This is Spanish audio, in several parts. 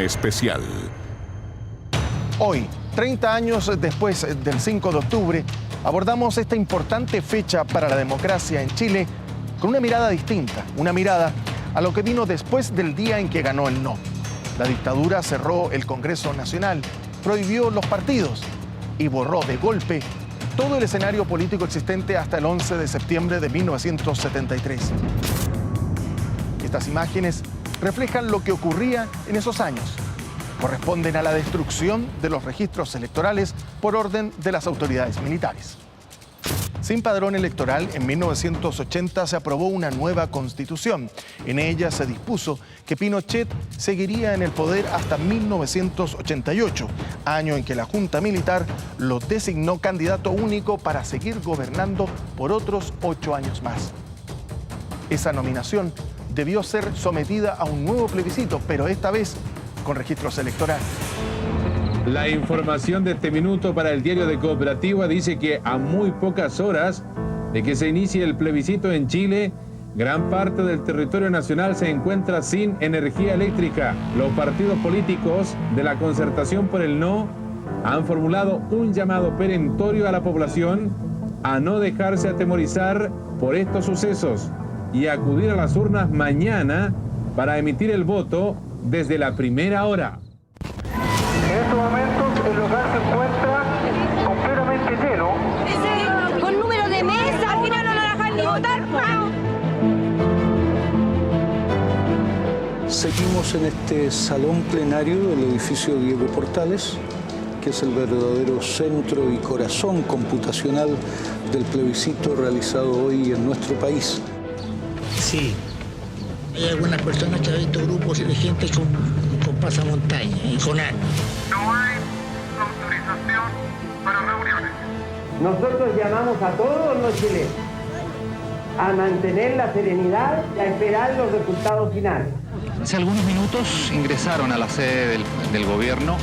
Especial. Hoy, 30 años después del 5 de octubre, abordamos esta importante fecha para la democracia en Chile con una mirada distinta, una mirada a lo que vino después del día en que ganó el no. La dictadura cerró el Congreso Nacional, prohibió los partidos y borró de golpe todo el escenario político existente hasta el 11 de septiembre de 1973. Estas imágenes reflejan lo que ocurría en esos años. Corresponden a la destrucción de los registros electorales por orden de las autoridades militares. Sin padrón electoral, en 1980 se aprobó una nueva constitución. En ella se dispuso que Pinochet seguiría en el poder hasta 1988, año en que la Junta Militar lo designó candidato único para seguir gobernando por otros 8 años más. Esa nominación debió ser sometida a un nuevo plebiscito, pero esta vez con registros electorales. La información de este minuto para el diario de Cooperativa dice que a muy pocas horas de que se inicie el plebiscito en Chile, gran parte del territorio nacional se encuentra sin energía eléctrica. Los partidos políticos de la concertación por el no han formulado un llamado perentorio a la población a no dejarse atemorizar por estos sucesos y acudir a las urnas mañana para emitir el voto desde la primera hora. En estos momentos el local se encuentra completamente lleno. Con número de mesa, al final no la dejan ni votar. Seguimos en este salón plenario del edificio Diego Portales, que es el verdadero centro y corazón computacional del plebiscito realizado hoy en nuestro país. Sí, hay algunas personas que han visto grupos de gente con pasamontaña y con armas. No hay autorización para reuniones. Nosotros llamamos a todos los chilenos a mantener la serenidad y a esperar los resultados finales. Hace algunos minutos ingresaron a la sede del gobierno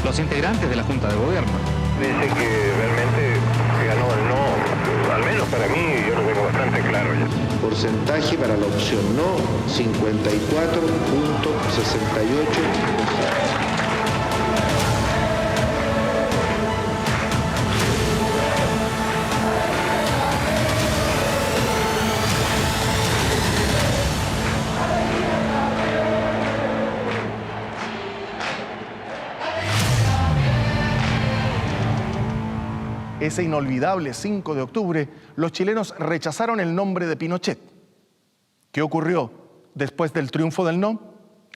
los integrantes de la Junta de Gobierno. Dice que realmente ganó el no, al menos para mí, yo lo tengo bastante claro ya. Porcentaje para la opción no, 54.68%. Ese inolvidable 5 de octubre, los chilenos rechazaron el nombre de Pinochet. ¿Qué ocurrió después del triunfo del no?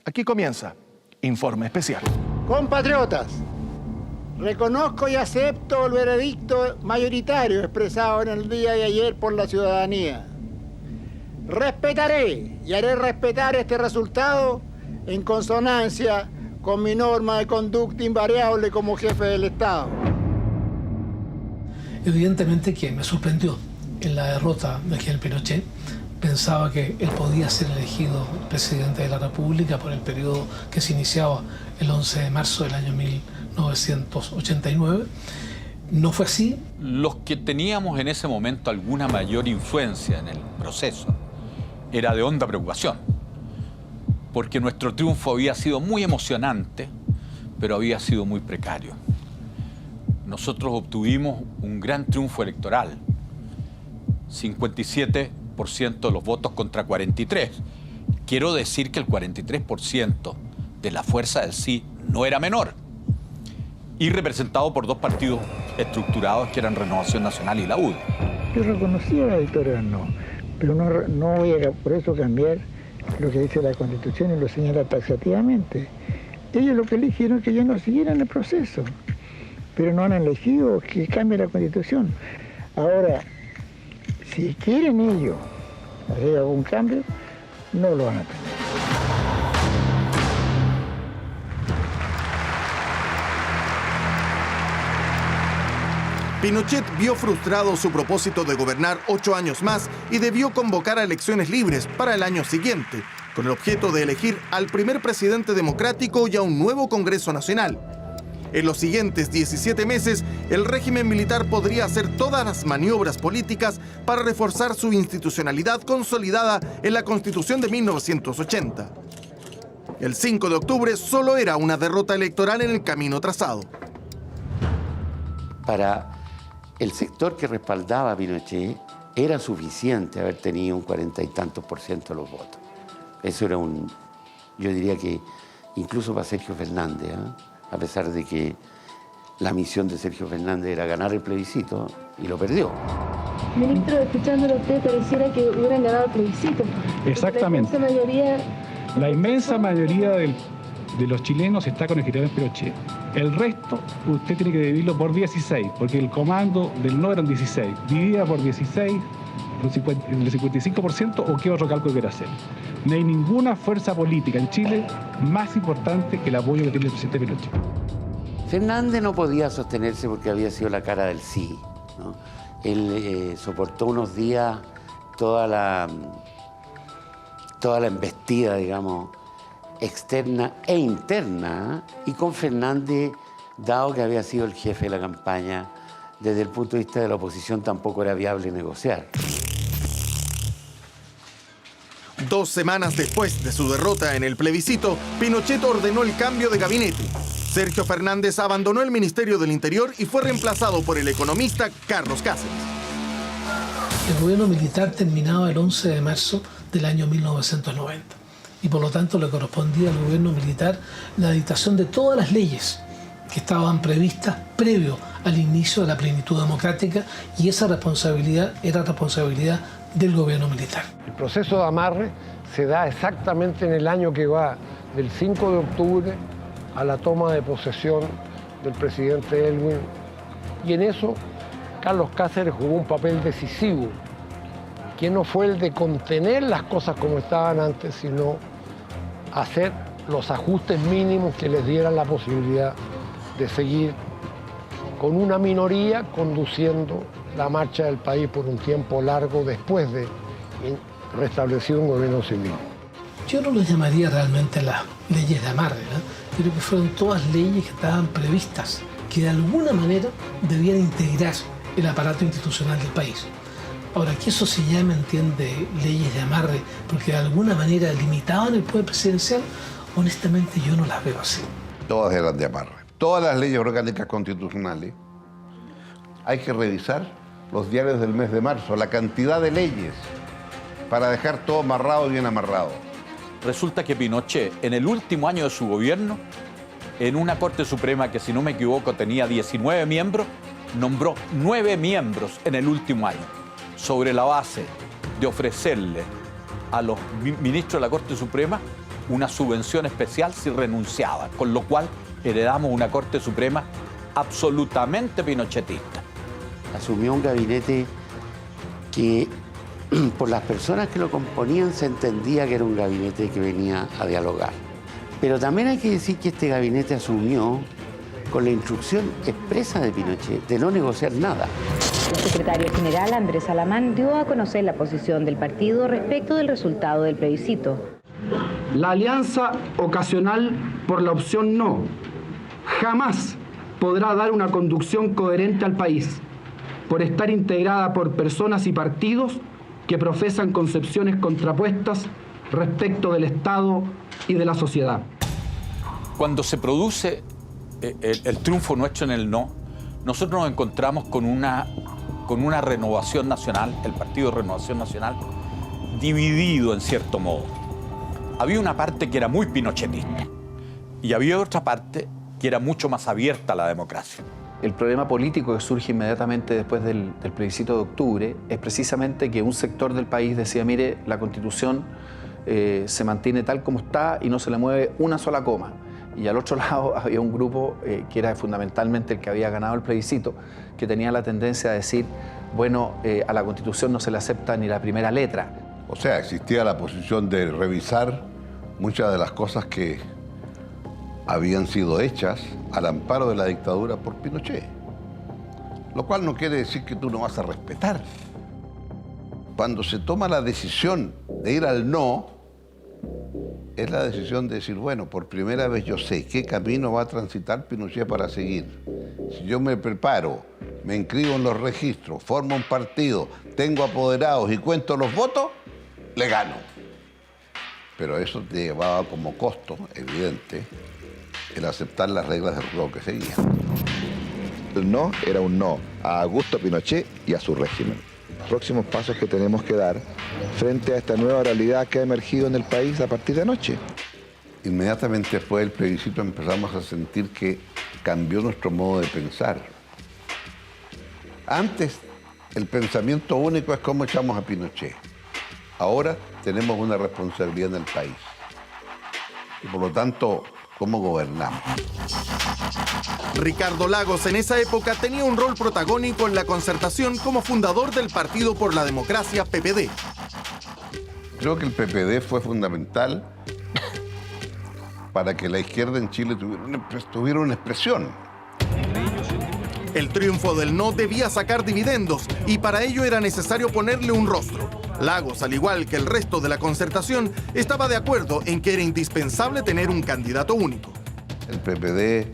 Aquí comienza Informe Especial. Compatriotas, reconozco y acepto el veredicto mayoritario expresado en el día de ayer por la ciudadanía. Respetaré y haré respetar este resultado en consonancia con mi norma de conducta invariable como jefe del Estado. Evidentemente que me sorprendió en la derrota de Miguel Pinochet. Pensaba que él podía ser elegido presidente de la República por el periodo que se iniciaba el 11 de marzo del año 1989. No fue así. Los que teníamos en ese momento alguna mayor influencia en el proceso era de honda preocupación, porque nuestro triunfo había sido muy emocionante, pero había sido muy precario. Nosotros obtuvimos un gran triunfo electoral, 57% de los votos contra 43%. Quiero decir que el 43% de la fuerza del sí no era menor, y representado por dos partidos estructurados que eran Renovación Nacional y la UDI. Yo reconocía la victoria del no, pero no voy a por eso cambiar lo que dice la Constitución y lo señala taxativamente. Ellos lo que eligieron es que ya no siguieran el proceso, pero no han elegido que cambie la Constitución. Ahora, si quieren ellos hacer algún cambio, no lo van a tener. Pinochet vio frustrado su propósito de gobernar 8 años más y debió convocar a elecciones libres para el año siguiente, con el objeto de elegir al primer presidente democrático y a un nuevo Congreso Nacional. En los siguientes 17 meses, el régimen militar podría hacer todas las maniobras políticas para reforzar su institucionalidad consolidada en la Constitución de 1980. El 5 de octubre solo era una derrota electoral en el camino trazado. Para el sector que respaldaba a Pinochet era suficiente haber tenido un 40 y tantos % de los votos. Eso era yo diría que incluso para Sergio Fernández, a pesar de que la misión de Sergio Fernández era ganar el plebiscito y lo perdió. Ministro, escuchándolo a usted, pareciera que hubieran ganado el plebiscito. Exactamente. La inmensa mayoría de los chilenos está con el general Pinochet. El resto usted tiene que dividirlo por 16, porque el comando del no eran 16. Dividida por 16, el 55% o qué otro cálculo quiere hacer. No hay ninguna fuerza política en Chile más importante que el apoyo que tiene el presidente Pinochet. Fernández no podía sostenerse porque había sido la cara del sí, ¿no? Él soportó unos días toda la embestida, digamos, externa e interna, y con Fernández, dado que había sido el jefe de la campaña, desde el punto de vista de la oposición tampoco era viable negociar. 2 semanas después de su derrota en el plebiscito, Pinochet ordenó el cambio de gabinete. Sergio Fernández abandonó el Ministerio del Interior y fue reemplazado por el economista Carlos Cáceres. El gobierno militar terminaba el 11 de marzo del año 1990 y por lo tanto le correspondía al gobierno militar la dictación de todas las leyes que estaban previstas previo al inicio de la plenitud democrática, y esa responsabilidad era responsabilidad del gobierno militar. El proceso de amarre se da exactamente en el año que va del 5 de octubre a la toma de posesión del presidente Elwin, y en eso Carlos Cáceres jugó un papel decisivo, que no fue el de contener las cosas como estaban antes, sino hacer los ajustes mínimos que les dieran la posibilidad de seguir con una minoría conduciendo la marcha del país por un tiempo largo después de restablecer un gobierno civil. Yo no lo llamaría realmente las leyes de amarre, ¿no? Creo que fueron todas leyes que estaban previstas, que de alguna manera debían integrar el aparato institucional del país. Ahora, que eso se llame, entiende, leyes de amarre, porque de alguna manera limitaban el poder presidencial, honestamente yo no las veo así. Todas eran de amarre. Todas las leyes orgánicas constitucionales, hay que revisar los diarios del mes de marzo, la cantidad de leyes, para dejar todo amarrado y bien amarrado. Resulta que Pinochet, en el último año de su gobierno, en una Corte Suprema que, si no me equivoco, tenía 19 miembros, nombró 9 miembros en el último año, sobre la base de ofrecerle a los ministros de la Corte Suprema una subvención especial si renunciaban, con lo cual heredamos una Corte Suprema absolutamente pinochetista. Asumió un gabinete que, por las personas que lo componían, se entendía que era un gabinete que venía a dialogar. Pero también hay que decir que este gabinete asumió con la instrucción expresa de Pinochet de no negociar nada. El secretario general Andrés Alamán dio a conocer la posición del partido respecto del resultado del plebiscito. La alianza ocasional por la opción no jamás podrá dar una conducción coherente al país, por estar integrada por personas y partidos que profesan concepciones contrapuestas respecto del Estado y de la sociedad. Cuando se produce el triunfo nuestro en el no, nosotros nos encontramos con una Renovación Nacional, el Partido de Renovación Nacional, dividido en cierto modo. Había una parte que era muy pinochetista y había otra parte que era mucho más abierta a la democracia. El problema político que surge inmediatamente después del plebiscito de octubre es precisamente que un sector del país decía, mire, la Constitución se mantiene tal como está y no se le mueve una sola coma. Y al otro lado había un grupo que era fundamentalmente el que había ganado el plebiscito, que tenía la tendencia a decir, bueno, a la Constitución no se le acepta ni la primera letra. O sea, existía la posición de revisar muchas de las cosas que habían sido hechas al amparo de la dictadura por Pinochet. Lo cual no quiere decir que tú no vas a respetar. Cuando se toma la decisión de ir al no, es la decisión de decir, bueno, por primera vez yo sé qué camino va a transitar Pinochet para seguir. Si yo me preparo, me inscribo en los registros, formo un partido, tengo apoderados y cuento los votos, le gano. pero eso te llevaba como costo, evidente, el aceptar las reglas del juego que seguían. El no era un no a Augusto Pinochet y a su régimen. Próximos pasos que tenemos que dar frente a esta nueva realidad que ha emergido en el país a partir de anoche. Inmediatamente después del plebiscito empezamos a sentir que cambió nuestro modo de pensar. Antes, el pensamiento único es cómo echamos a Pinochet. Ahora tenemos una responsabilidad en el país. Y por lo tanto, cómo gobernamos. Ricardo Lagos en esa época tenía un rol protagónico en la Concertación como fundador del Partido por la Democracia, PPD. Creo que el PPD fue fundamental para que la izquierda en Chile tuviera una expresión. El triunfo del no debía sacar dividendos y para ello era necesario ponerle un rostro. Lagos, al igual que el resto de la Concertación, estaba de acuerdo en que era indispensable tener un candidato único. El PPD,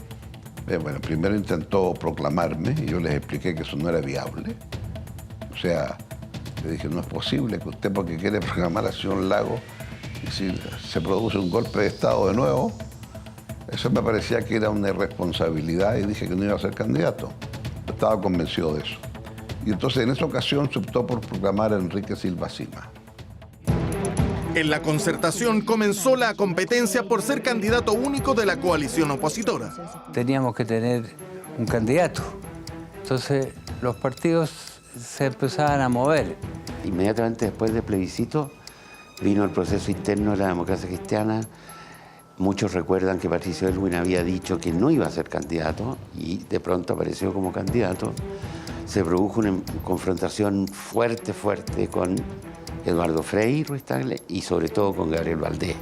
primero intentó proclamarme y yo les expliqué que eso no era viable. O sea, le dije, no es posible que usted, porque quiere proclamar a señor Lagos, y si se produce un golpe de Estado de nuevo, eso me parecía que era una irresponsabilidad y dije que no iba a ser candidato. Estaba convencido de eso. Y entonces en esa ocasión se optó por proclamar a Enrique Silva Sima. En la Concertación comenzó la competencia por ser candidato único de la coalición opositora. Teníamos que tener un candidato. Entonces los partidos se empezaban a mover. Inmediatamente después del plebiscito vino el proceso interno de la democracia cristiana. Muchos recuerdan que Patricio Aylwin había dicho que no iba a ser candidato y de pronto apareció como candidato. Se produjo una confrontación fuerte con Eduardo Frei Ruiz Tagle y sobre todo con Gabriel Valdés.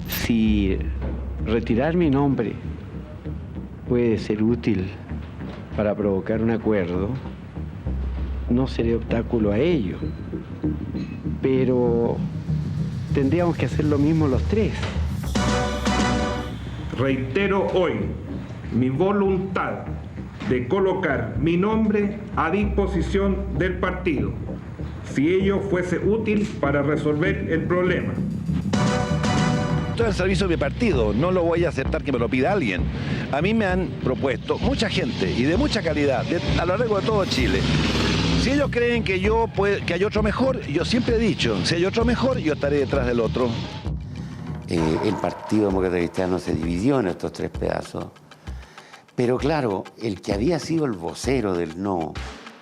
Si retirar mi nombre puede ser útil para provocar un acuerdo, no seré obstáculo a ello. Pero tendríamos que hacer lo mismo los tres. Reitero hoy mi voluntad de colocar mi nombre a disposición del partido, si ello fuese útil para resolver el problema. Estoy al servicio de mi partido, no lo voy a aceptar que me lo pida alguien. A mí me han propuesto mucha gente y de mucha calidad a lo largo de todo Chile. Si ellos creen que hay otro mejor, yo siempre he dicho, si hay otro mejor, yo estaré detrás del otro. El Partido Demócrata Cristiano se dividió en estos tres pedazos. Pero claro, el que había sido el vocero del no,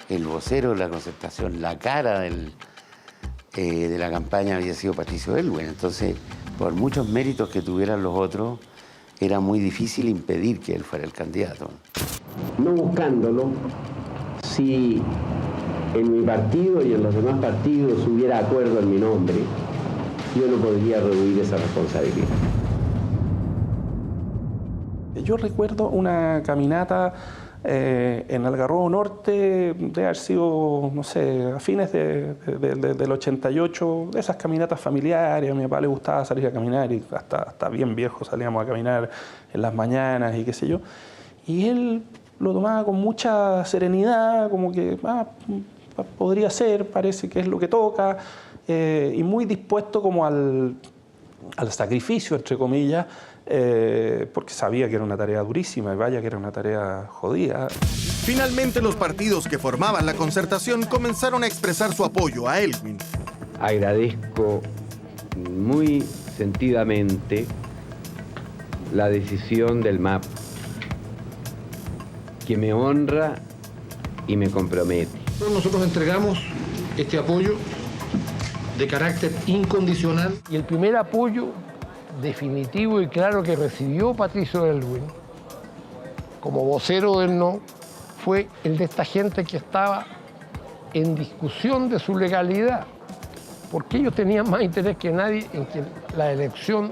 el vocero de la Concertación, la cara de la campaña había sido Patricio Aylwin. Entonces, por muchos méritos que tuvieran los otros, era muy difícil impedir que él fuera el candidato. No buscándolo, si en mi partido y en los demás partidos hubiera acuerdo en mi nombre, yo no podría rehuir esa responsabilidad. Yo recuerdo una caminata en Algarrobo Norte, de haber sido, no sé, a fines del 88, de esas caminatas familiares. A mi papá le gustaba salir a caminar y hasta bien viejo salíamos a caminar en las mañanas y qué sé yo. Y él lo tomaba con mucha serenidad, como que podría ser, parece que es lo que toca. Y muy dispuesto como al sacrificio, entre comillas, porque sabía que era una tarea durísima y vaya que era una tarea jodida. Finalmente los partidos que formaban la Concertación comenzaron a expresar su apoyo a Aylwin. Agradezco muy sentidamente la decisión del MAP, que me honra y me compromete. Nosotros entregamos este apoyo de carácter incondicional. Y el primer apoyo definitivo y claro que recibió Patricio Aylwin como vocero del no fue el de esta gente que estaba en discusión de su legalidad, porque ellos tenían más interés que nadie en que la elección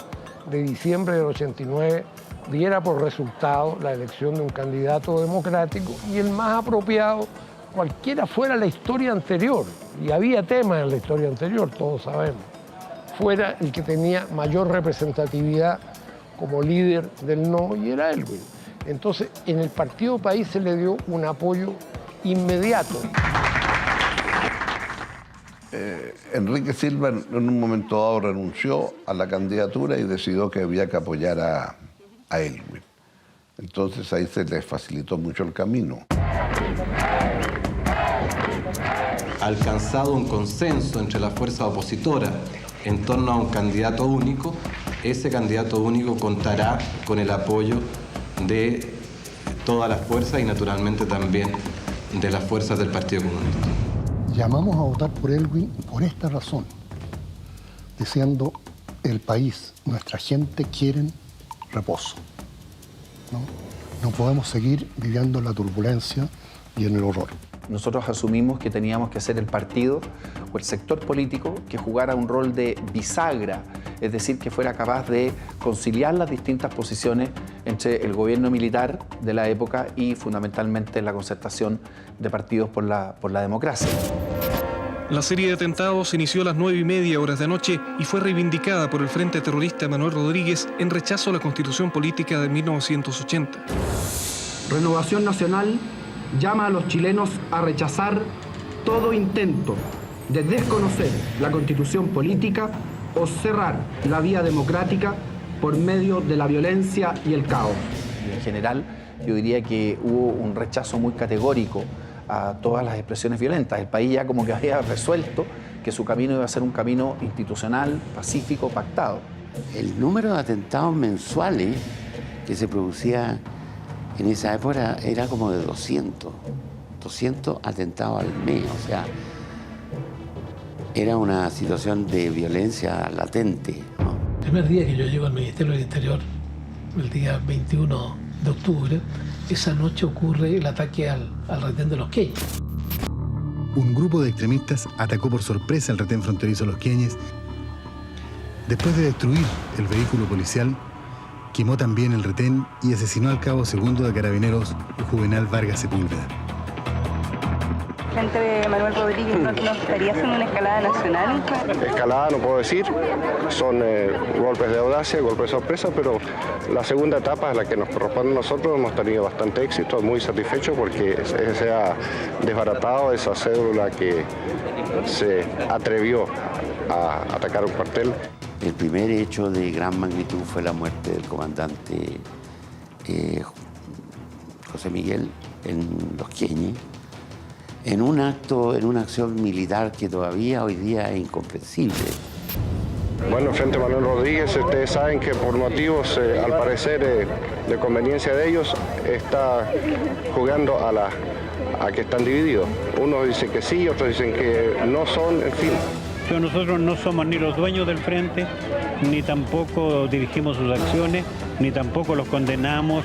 de diciembre del 89 diera por resultado la elección de un candidato democrático y el más apropiado, cualquiera fuera la historia anterior, y había temas en la historia anterior, todos sabemos, fuera el que tenía mayor representatividad como líder del no, y era Aylwin. Entonces, en el Partido País se le dio un apoyo inmediato. Enrique Silva en un momento dado renunció a la candidatura y decidió que había que apoyar a Elwin. Entonces ahí se les facilitó mucho el camino. Alcanzado un consenso entre la fuerza opositora en torno a un candidato único, ese candidato único contará con el apoyo de todas las fuerzas y naturalmente también de las fuerzas del Partido Comunista. Llamamos a votar por Elwin por esta razón, diciendo el país, nuestra gente quieren reposo. No podemos seguir viviendo en la turbulencia y en el horror. Nosotros asumimos que teníamos que ser el partido o el sector político que jugara un rol de bisagra, es decir, que fuera capaz de conciliar las distintas posiciones entre el gobierno militar de la época y fundamentalmente la concertación de partidos por la democracia. La serie de atentados inició a las 9:30 horas de anoche y fue reivindicada por el Frente Terrorista Manuel Rodríguez en rechazo a la Constitución Política de 1980. Renovación Nacional llama a los chilenos a rechazar todo intento de desconocer la Constitución Política o cerrar la vía democrática por medio de la violencia y el caos. En general, yo diría que hubo un rechazo muy categórico a todas las expresiones violentas. El país ya como que había resuelto que su camino iba a ser un camino institucional, pacífico, pactado. El número de atentados mensuales que se producía en esa época era como de 200 atentados al mes, o sea, era una situación de violencia latente, ¿no? El primer día que yo llego al Ministerio del Interior, el día 21 de octubre, esa noche ocurre el ataque al retén de Los Queñes. Un grupo de extremistas atacó por sorpresa el retén fronterizo Los Queñes. Después de destruir el vehículo policial, quemó también el retén y asesinó al cabo segundo de Carabineros, Juvenal Vargas Sepúlveda. Frente de Manuel Rodríguez, ¿no estaría haciendo una escalada nacional? Escalada no puedo decir, son golpes de audacia, golpes de sorpresa, pero la segunda etapa es la que nos corresponde a nosotros. Hemos tenido bastante éxito, muy satisfechos porque se ha desbaratado esa cédula que se atrevió a atacar un cuartel. El primer hecho de gran magnitud fue la muerte del comandante José Miguel en Los Queñes, en un acto, en una acción militar que todavía hoy día es incomprensible. Bueno, frente a Manuel Rodríguez, ustedes saben que por motivos, al parecer, de conveniencia de ellos, está jugando a que están divididos. Unos dicen que sí, otros dicen que no son, en fin. Pero nosotros no somos ni los dueños del frente, ni tampoco dirigimos sus acciones, ni tampoco los condenamos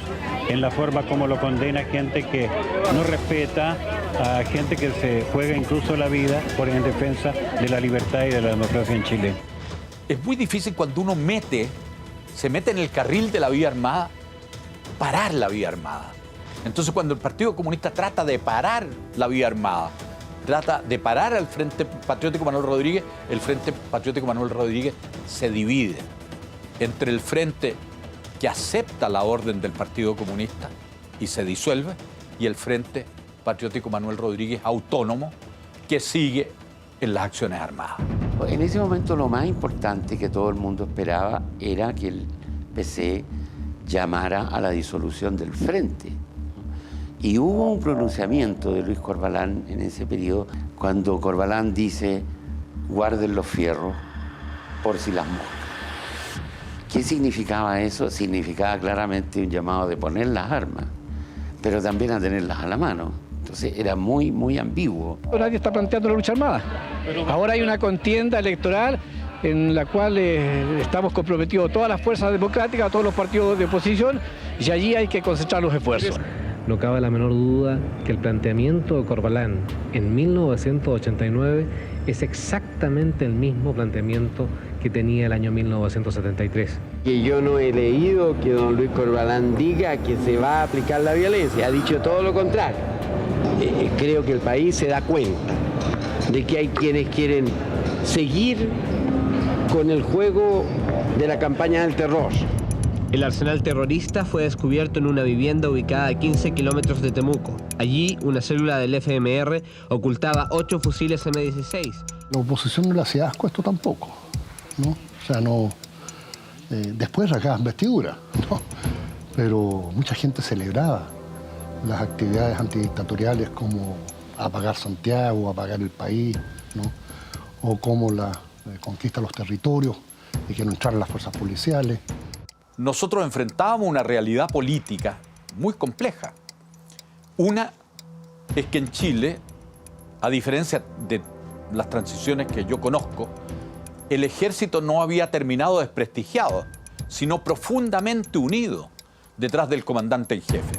en la forma como lo condena gente que no respeta, a gente que se juega incluso la vida por en defensa de la libertad y de la democracia en Chile. Es muy difícil cuando uno se mete en el carril de la vía armada, parar la vía armada. Entonces cuando el Partido Comunista trata de parar la vía armada, trata de parar al Frente Patriótico Manuel Rodríguez, el Frente Patriótico Manuel Rodríguez se divide entre el frente que acepta la orden del Partido Comunista y se disuelve, y el Frente Patriótico Manuel Rodríguez autónomo que sigue en las acciones armadas. En ese momento lo más importante que todo el mundo esperaba era que el PC llamara a la disolución del frente. Y hubo un pronunciamiento de Luis Corvalán en ese periodo cuando Corvalán dice: guarden los fierros por si las moscas. ¿Qué significaba eso? Significaba claramente un llamado de poner las armas, pero también a tenerlas a la mano. Entonces era muy, muy ambiguo. Nadie está planteando la lucha armada. Ahora hay una contienda electoral en la cual estamos comprometidos todas las fuerzas democráticas, todos los partidos de oposición, y allí hay que concentrar los esfuerzos. No cabe la menor duda que el planteamiento de Corvalán en 1989 es exactamente el mismo planteamiento que tenía el año 1973. Que yo no he leído que don Luis Corvalán diga que se va a aplicar la violencia, ha dicho todo lo contrario. Creo que el país se da cuenta de que hay quienes quieren seguir con el juego de la campaña del terror. El arsenal terrorista fue descubierto en una vivienda ubicada a 15 kilómetros de Temuco. Allí, una célula del FMR ocultaba 8 fusiles M16, La oposición no le hacía asco a esto tampoco, ¿no? O sea, no... después rasgaban vestiduras, ¿no? Pero mucha gente celebraba las actividades antidictatoriales como apagar Santiago, apagar el país, ¿no? O como la conquista de los territorios y que no entraran las fuerzas policiales. Nosotros enfrentábamos una realidad política muy compleja. Una es que en Chile, a diferencia de las transiciones que yo conozco, el ejército no había terminado desprestigiado, sino profundamente unido detrás del comandante en jefe.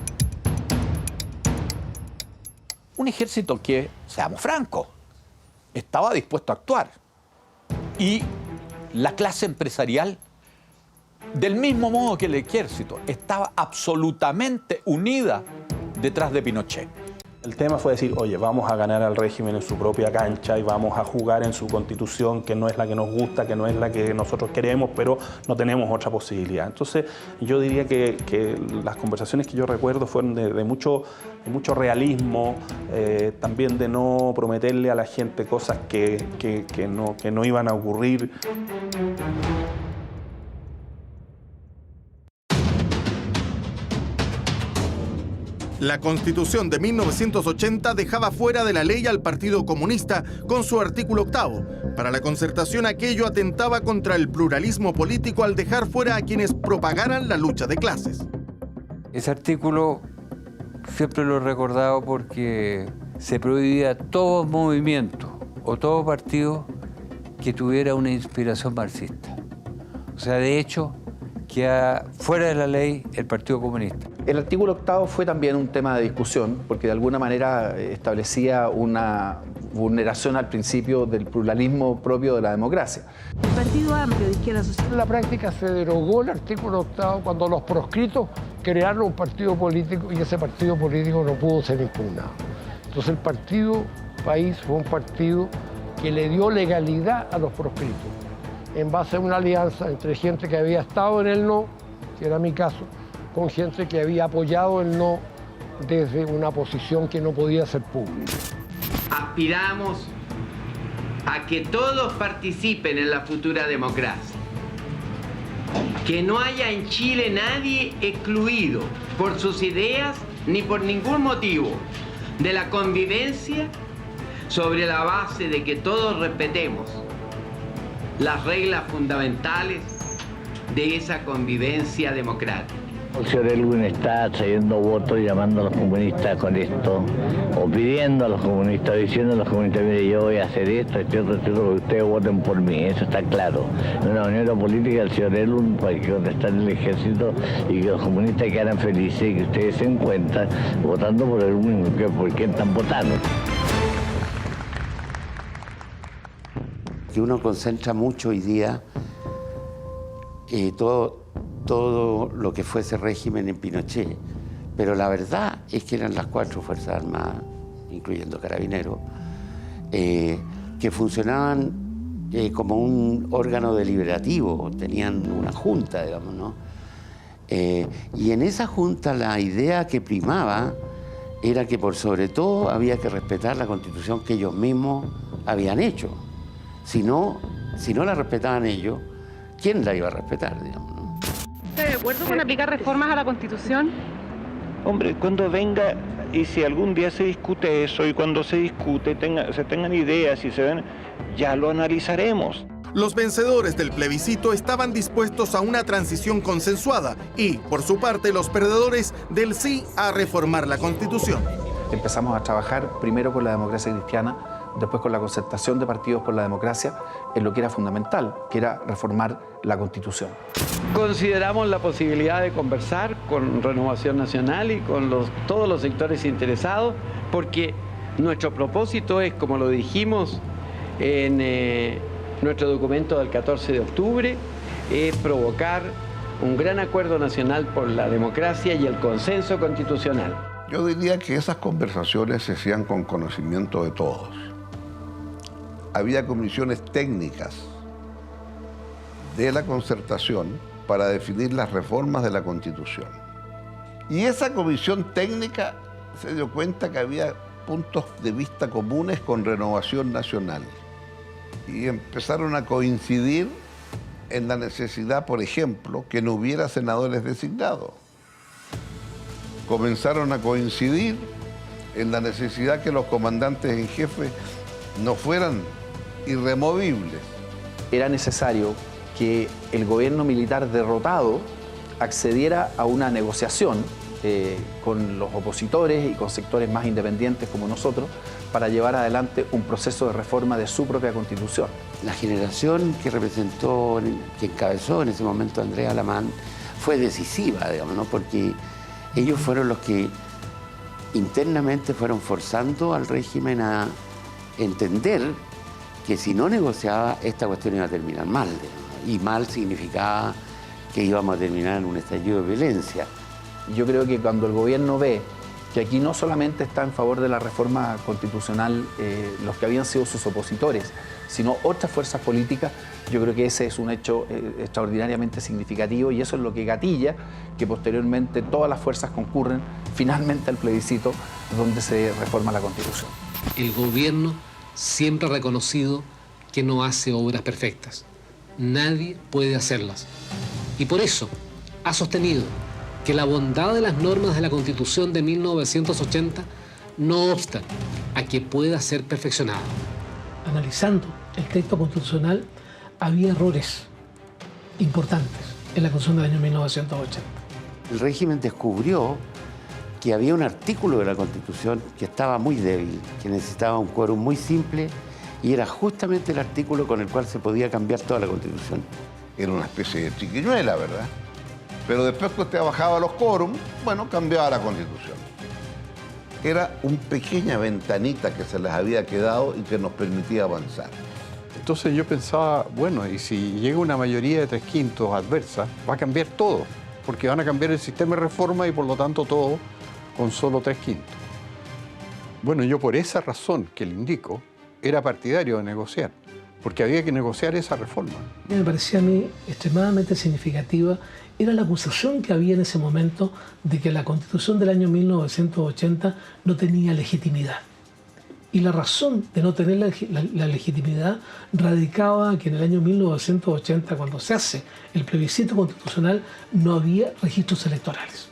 Un ejército que, seamos francos, estaba dispuesto a actuar. Y la clase empresarial, del mismo modo que el ejército, estaba absolutamente unida detrás de Pinochet. El tema fue decir, oye, vamos a ganar al régimen en su propia cancha y vamos a jugar en su constitución, que no es la que nos gusta, que no es la que nosotros queremos, pero no tenemos otra posibilidad. Entonces, yo diría que las conversaciones que yo recuerdo fueron de mucho realismo, también de no prometerle a la gente cosas que no iban a ocurrir. La Constitución de 1980 dejaba fuera de la ley al Partido Comunista con su artículo 8º. Para la Concertación aquello atentaba contra el pluralismo político al dejar fuera a quienes propagaran la lucha de clases. Ese artículo siempre lo he recordado porque se prohibía todo movimiento o todo partido que tuviera una inspiración marxista. O sea, de hecho, queda fuera de la ley el Partido Comunista. El artículo 8º fue también un tema de discusión porque de alguna manera establecía una vulneración al principio del pluralismo propio de la democracia. El Partido Amplio de Izquierda Social. En la práctica se derogó el artículo 8º cuando los proscritos crearon un partido político y ese partido político no pudo ser impugnado. Entonces el Partido País fue un partido que le dio legalidad a los proscritos en base a una alianza entre gente que había estado en el no, que era mi caso, con gente que había apoyado el no desde una posición que no podía ser pública. Aspiramos a que todos participen en la futura democracia. Que no haya en Chile nadie excluido por sus ideas ni por ningún motivo de la convivencia sobre la base de que todos respetemos las reglas fundamentales de esa convivencia democrática. El señor Elwin está trayendo votos, llamando a los comunistas con esto, o pidiendo a los comunistas, diciendo a los comunistas, mire, yo voy a hacer esto, ustedes voten por mí, eso está claro. En una maniera política el señor Elwin para que contestar el ejército y que los comunistas quedaran felices y que ustedes se den cuenta votando por Elwin, por quién están votando. Que uno concentra mucho hoy día todo lo que fue ese régimen en Pinochet, pero la verdad es que eran las 4 Fuerzas Armadas, incluyendo Carabineros, que funcionaban como un órgano deliberativo, tenían una junta, digamos, ¿no? Y en esa junta la idea que primaba era que por sobre todo había que respetar la Constitución que ellos mismos habían hecho. Si no la respetaban ellos, ¿quién la iba a respetar, digamos, ¿no? ¿Está de acuerdo con aplicar reformas a la Constitución? Hombre, cuando venga y si algún día se discute eso y cuando se discute se tengan ideas y se ven, ya lo analizaremos. Los vencedores del plebiscito estaban dispuestos a una transición consensuada y, por su parte, los perdedores del sí a reformar la Constitución. Empezamos a trabajar primero con la democracia cristiana, después con la concertación de partidos por la democracia, en lo que era fundamental, que era reformar la Constitución. Consideramos la posibilidad de conversar con Renovación Nacional y con todos los sectores interesados, porque nuestro propósito es, como lo dijimos en nuestro documento del 14 de octubre, es provocar un gran acuerdo nacional por la democracia y el consenso constitucional. Yo diría que esas conversaciones se hacían con conocimiento de todos. Había comisiones técnicas de la concertación para definir las reformas de la Constitución. Y esa comisión técnica se dio cuenta que había puntos de vista comunes con Renovación Nacional. y empezaron a coincidir en la necesidad, por ejemplo, que no hubiera senadores designados. Comenzaron a coincidir en la necesidad que los comandantes en jefe no fueran irremovibles. Era necesario que el gobierno militar derrotado accediera a una negociación con los opositores y con sectores más independientes como nosotros para llevar adelante un proceso de reforma de su propia Constitución. La generación que representó, que encabezó en ese momento Andrés Alamán, fue decisiva, digamos, ¿no? Porque ellos fueron los que internamente fueron forzando al régimen a entender que si no negociaba, esta cuestión iba a terminar mal, digamos. Y mal significaba que íbamos a terminar en un estallido de violencia. Yo creo que cuando el gobierno ve que aquí no solamente está en favor de la reforma constitucional los que habían sido sus opositores, sino otras fuerzas políticas, yo creo que ese es un hecho extraordinariamente significativo y eso es lo que gatilla que posteriormente todas las fuerzas concurren finalmente al plebiscito donde se reforma la Constitución. El gobierno siempre ha reconocido que no hace obras perfectas. Nadie puede hacerlas. Y por eso ha sostenido que la bondad de las normas de la Constitución de 1980 no obsta a que pueda ser perfeccionada. Analizando el texto constitucional, había errores importantes en la Constitución del año 1980. El régimen descubrió que había un artículo de la Constitución que estaba muy débil, que necesitaba un quórum muy simple, y era justamente el artículo con el cual se podía cambiar toda la Constitución. Era una especie de triquiñuela, ¿verdad? Pero después que usted bajaba los quórum, bueno, cambiaba la Constitución. Era una pequeña ventanita que se les había quedado y que nos permitía avanzar. Entonces yo pensaba, bueno, y si llega una mayoría de 3/5 adversa, va a cambiar todo, porque van a cambiar el sistema de reforma y por lo tanto todo con solo 3/5. Bueno, yo por esa razón que le indico, era partidario de negociar, porque había que negociar esa reforma. Me parecía a mí extremadamente significativa era la acusación que había en ese momento de que la Constitución del año 1980 no tenía legitimidad. Y la razón de no tener la legitimidad radicaba que en el año 1980, cuando se hace el plebiscito constitucional, no había registros electorales.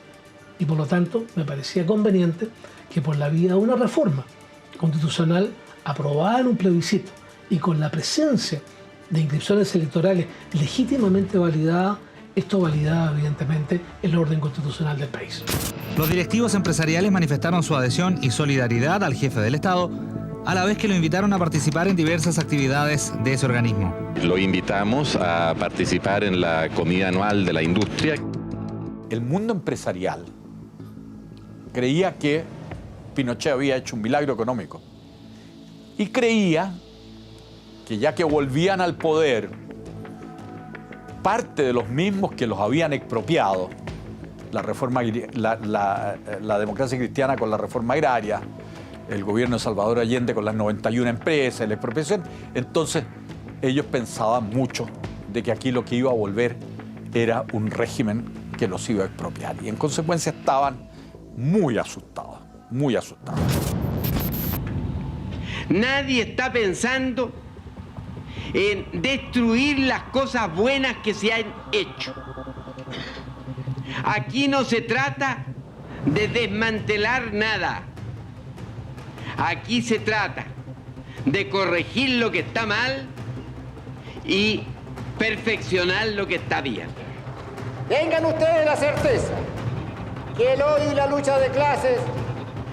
Y por lo tanto, me parecía conveniente que por la vía de una reforma constitucional aprobada en un plebiscito y con la presencia de inscripciones electorales legítimamente validadas, esto validaba evidentemente el orden constitucional del país. Los directivos empresariales manifestaron su adhesión y solidaridad al jefe del Estado, a la vez que lo invitaron a participar en diversas actividades de ese organismo. Lo invitamos a participar en la comida anual de la industria. El mundo empresarial creía que Pinochet había hecho un milagro económico y creía que ya que volvían al poder parte de los mismos que los habían expropiado, la democracia cristiana con la reforma agraria, el gobierno de Salvador Allende con las 91 empresas, la expropiación, entonces ellos pensaban mucho de que aquí lo que iba a volver era un régimen que los iba a expropiar y en consecuencia estaban muy asustados, muy asustados. Nadie está pensando en destruir las cosas buenas que se han hecho. Aquí no se trata de desmantelar nada. Aquí se trata de corregir lo que está mal y perfeccionar lo que está bien. Tengan ustedes la certeza que el odio y la lucha de clases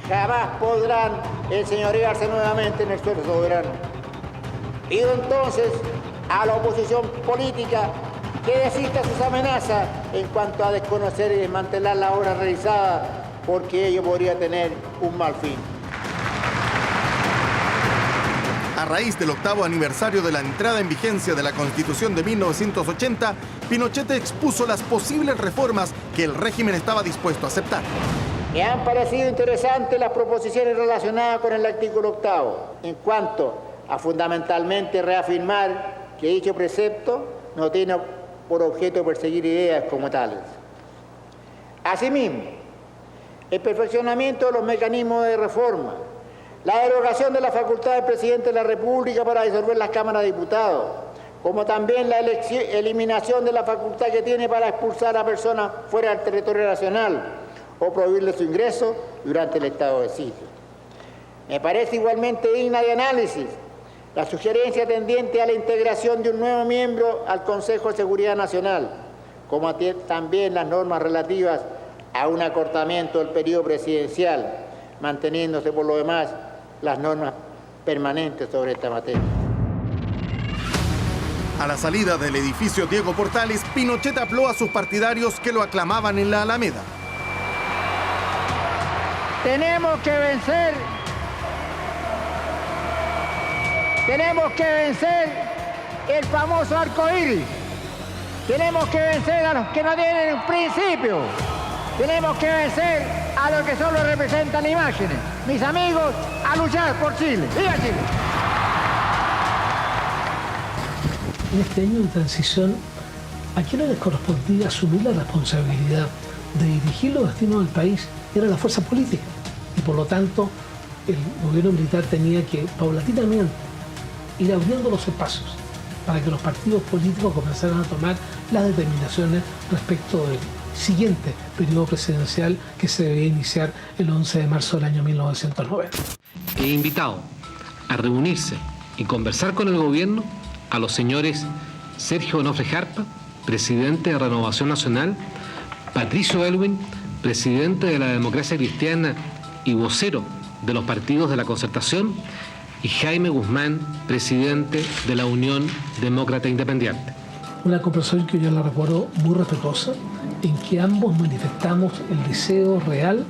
jamás podrán enseñorearse nuevamente en el suelo soberano. Pido entonces a la oposición política que desista sus amenazas en cuanto a desconocer y desmantelar la obra realizada, porque ello podría tener un mal fin. A raíz del 8º aniversario de la entrada en vigencia de la Constitución de 1980, Pinochet expuso las posibles reformas que el régimen estaba dispuesto a aceptar. Me han parecido interesantes las proposiciones relacionadas con el artículo 8º, en cuanto a fundamentalmente reafirmar que dicho precepto no tiene por objeto perseguir ideas como tales. Asimismo, el perfeccionamiento de los mecanismos de reforma, la derogación de la facultad del presidente de la República para disolver las cámaras de diputados, como también la eliminación de la facultad que tiene para expulsar a personas fuera del territorio nacional o prohibirle su ingreso durante el estado de sitio. Me parece igualmente digna de análisis la sugerencia tendiente a la integración de un nuevo miembro al Consejo de Seguridad Nacional, como también las normas relativas a un acortamiento del periodo presidencial, manteniéndose por lo demás las normas permanentes sobre esta materia. A la salida del edificio Diego Portales, Pinochet habló a sus partidarios que lo aclamaban en la Alameda. Tenemos que vencer el famoso arco iris. Tenemos que vencer a los que no tienen un principio. Tenemos que vencer a los que solo representan imágenes. Mis amigos, a luchar por Chile. ¡Viva Chile! En este año de transición, ¿a quién les correspondía asumir la responsabilidad de dirigir los destinos del país? Era la fuerza política. Y por lo tanto, el gobierno militar tenía que paulatinamente ir abriendo los espacios para que los partidos políticos comenzaran a tomar las determinaciones respecto del siguiente periodo presidencial que se debía iniciar el 11 de marzo del año 1990. He invitado a reunirse y conversar con el gobierno a los señores Sergio Onofre Jarpa, presidente de Renovación Nacional, Patricio Aylwin, presidente de la Democracia Cristiana y vocero de los partidos de la Concertación, y Jaime Guzmán, presidente de la Unión Demócrata Independiente. Una conversación que yo la recuerdo muy respetuosa, en que ambos manifestamos el deseo real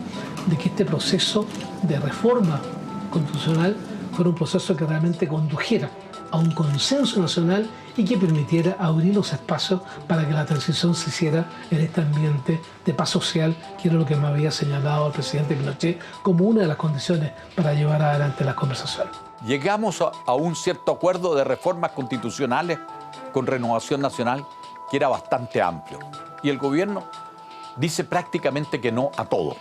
de que este proceso de reforma constitucional fuera un proceso que realmente condujera a un consenso nacional y que permitiera abrir los espacios para que la transición se hiciera en este ambiente de paz social, que era lo que me había señalado el presidente Pinochet como una de las condiciones para llevar adelante las conversaciones. Llegamos a un cierto acuerdo de reformas constitucionales con Renovación Nacional que era bastante amplio. Y el gobierno dice prácticamente que no a todo.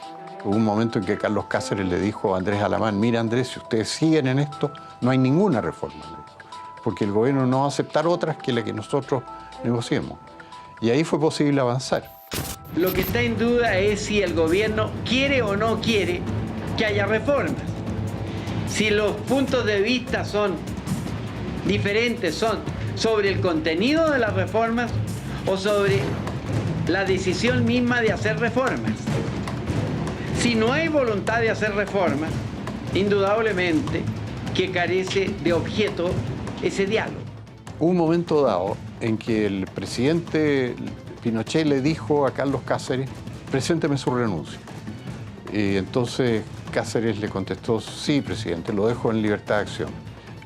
Hubo un momento en que Carlos Cáceres le dijo a Andrés Alamán: mira Andrés, si ustedes siguen en esto, no hay ninguna reforma, porque el gobierno no va a aceptar otras que la que nosotros negociemos. Y ahí fue posible avanzar. Lo que está en duda es si el gobierno quiere o no quiere que haya reformas. Si los puntos de vista son diferentes, son sobre el contenido de las reformas o sobre la decisión misma de hacer reformas. Si no hay voluntad de hacer reformas, indudablemente que carece de objeto ese diálogo. Hubo un momento dado en que el presidente Pinochet le dijo a Carlos Cáceres: presénteme su renuncia. Y entonces Cáceres le contestó: sí, presidente, lo dejo en libertad de acción.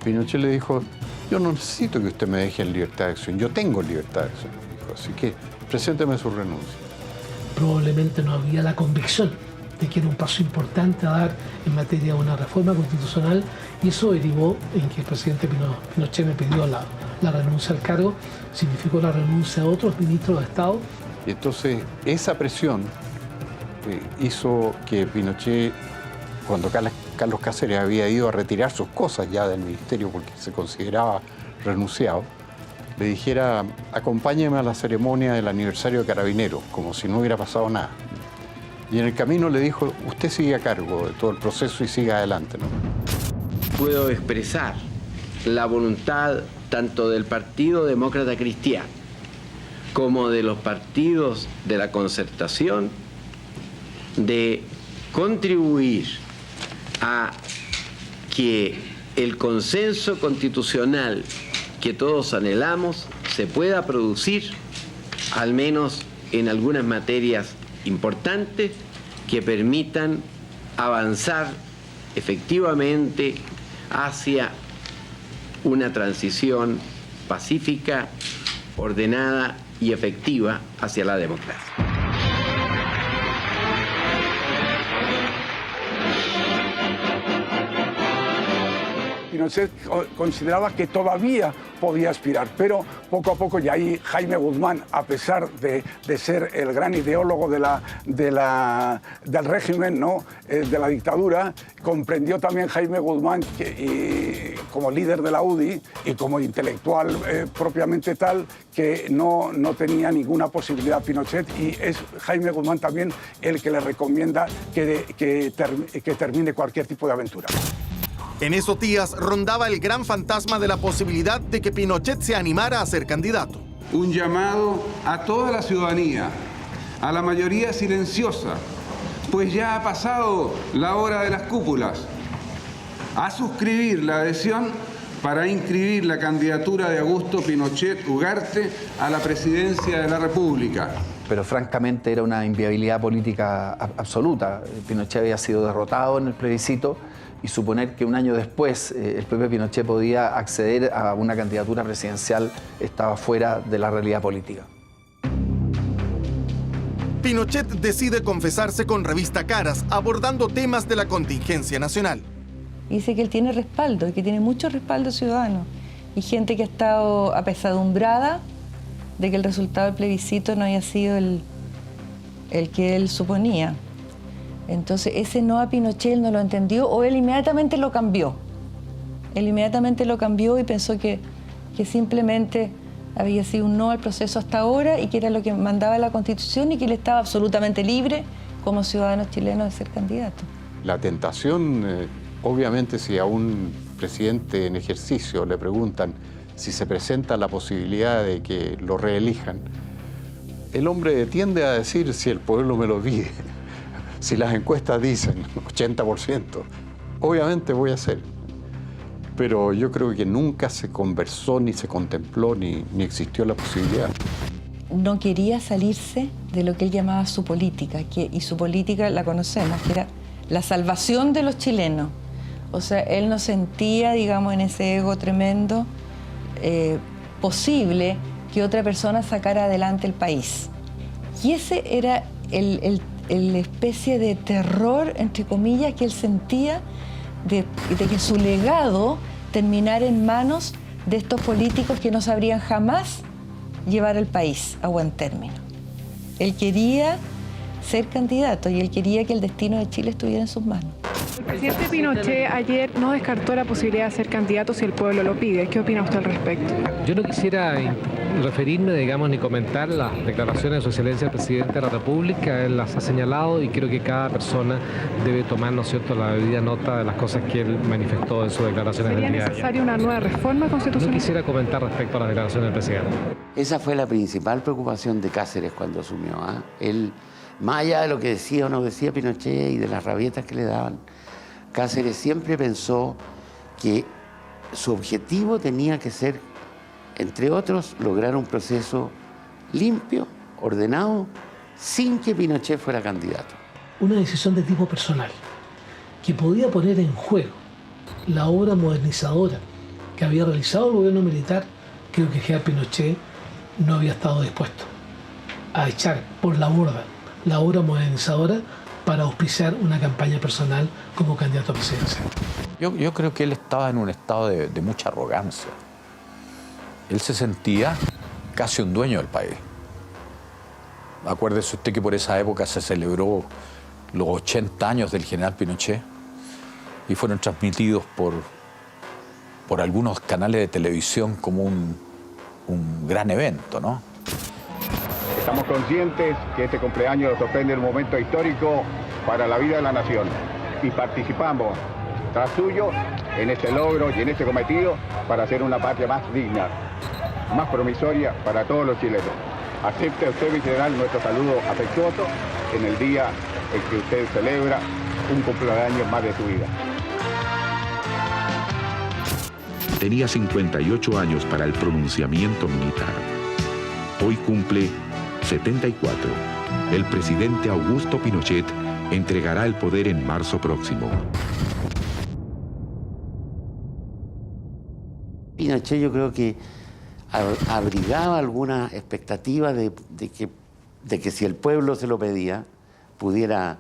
Pinochet le dijo: yo no necesito que usted me deje en libertad de acción, yo tengo libertad de acción. Dijo, así que presénteme su renuncia. Probablemente no había la convicción de que era un paso importante a dar en materia de una reforma constitucional, y eso derivó en que el presidente Pinochet me pidió la renuncia al cargo, significó la renuncia de otros ministros de Estado. Y entonces esa presión hizo que Pinochet, cuando Carlos Cáceres había ido a retirar sus cosas ya del ministerio porque se consideraba renunciado, le dijera: acompáñeme a la ceremonia del aniversario de Carabineros, como si no hubiera pasado nada. Y en el camino le dijo: usted sigue a cargo de todo el proceso y siga adelante, ¿no? Puedo expresar la voluntad tanto del Partido Demócrata Cristiano como de los partidos de la Concertación de contribuir a que el consenso constitucional que todos anhelamos se pueda producir, al menos en algunas materias importantes que permitan avanzar efectivamente hacia una transición pacífica, ordenada y efectiva hacia la democracia. Pinochet consideraba que todavía podía aspirar, pero poco a poco, y ahí Jaime Guzmán, a pesar de ser el gran ideólogo del régimen, ¿no? De la dictadura, comprendió también Jaime Guzmán, como líder de la UDI y como intelectual propiamente tal, que no tenía ninguna posibilidad Pinochet, y es Jaime Guzmán también el que le recomienda que termine cualquier tipo de aventura. En esos días rondaba el gran fantasma de la posibilidad de que Pinochet se animara a ser candidato. Un llamado a toda la ciudadanía, a la mayoría silenciosa, pues ya ha pasado la hora de las cúpulas, a suscribir la adhesión para inscribir la candidatura de Augusto Pinochet Ugarte a la presidencia de la República. Pero francamente era una inviabilidad política absoluta. Pinochet había sido derrotado en el plebiscito, y suponer que un año después el propio Pinochet podía acceder a una candidatura presidencial estaba fuera de la realidad política. Pinochet decide confesarse con Revista Caras, abordando temas de la contingencia nacional. Dice que él tiene respaldo y que tiene mucho respaldo ciudadano, y gente que ha estado apesadumbrada de que el resultado del plebiscito no haya sido el que él suponía. Entonces, ese no a Pinochet él no lo entendió, o él inmediatamente lo cambió. Él inmediatamente lo cambió y pensó que simplemente había sido un no al proceso hasta ahora, y que era lo que mandaba la Constitución, y que él estaba absolutamente libre como ciudadano chileno de ser candidato. La tentación, obviamente, si a un presidente en ejercicio le preguntan si se presenta la posibilidad de que lo reelijan, el hombre tiende a decir si el pueblo me lo pide. Si las encuestas dicen 80%, obviamente voy a hacer. Pero yo creo que nunca se conversó, ni se contempló, ni existió la posibilidad. No quería salirse de lo que él llamaba su política, y su política la conocemos, que era la salvación de los chilenos. O sea, él no sentía, digamos, en ese ego tremendo posible que otra persona sacara adelante el país. Y ese era la especie de terror, entre comillas, que él sentía de que su legado terminara en manos de estos políticos que no sabrían jamás llevar el país a buen término. Él quería ser candidato y él quería que el destino de Chile estuviera en sus manos. El presidente Pinochet ayer no descartó la posibilidad de ser candidato si el pueblo lo pide. ¿Qué opina usted al respecto? Yo no quisiera referirme, digamos, ni comentar las declaraciones de su excelencia del presidente de la República. Él las ha señalado y creo que cada persona debe tomar, ¿no es cierto?, la debida nota de las cosas que él manifestó en sus declaraciones del día. ¿Sería necesaria una nueva reforma constitucional? No quisiera comentar respecto a las declaraciones del presidente. Esa fue la principal preocupación de Cáceres cuando asumió. Él, más allá de lo que decía o no decía Pinochet y de las rabietas que le daban, Cáceres siempre pensó que su objetivo tenía que ser, entre otros, lograr un proceso limpio, ordenado, sin que Pinochet fuera candidato. Una decisión de tipo personal, que podía poner en juego la obra modernizadora que había realizado el gobierno militar. Creo que General Pinochet no había estado dispuesto a echar por la borda la obra modernizadora para auspiciar una campaña personal como candidato a presidencia. Yo creo que él estaba en un estado de mucha arrogancia. Él se sentía casi un dueño del país. Acuérdese usted que por esa época se celebró los 80 años del general Pinochet y fueron transmitidos por algunos canales de televisión como un gran evento, ¿no? Estamos conscientes que este cumpleaños nos sorprende un momento histórico para la vida de la nación y participamos tras suyo en este logro y en este cometido para hacer una patria más digna, más promisoria para todos los chilenos. Acepte usted, mi general, nuestro saludo afectuoso en el día en que usted celebra un cumpleaños más de su vida. Tenía 58 años para el pronunciamiento militar. Hoy cumple 74. El presidente Augusto Pinochet entregará el poder en marzo próximo. Pinochet, yo creo que abrigaba alguna expectativa de que si el pueblo se lo pedía, pudiera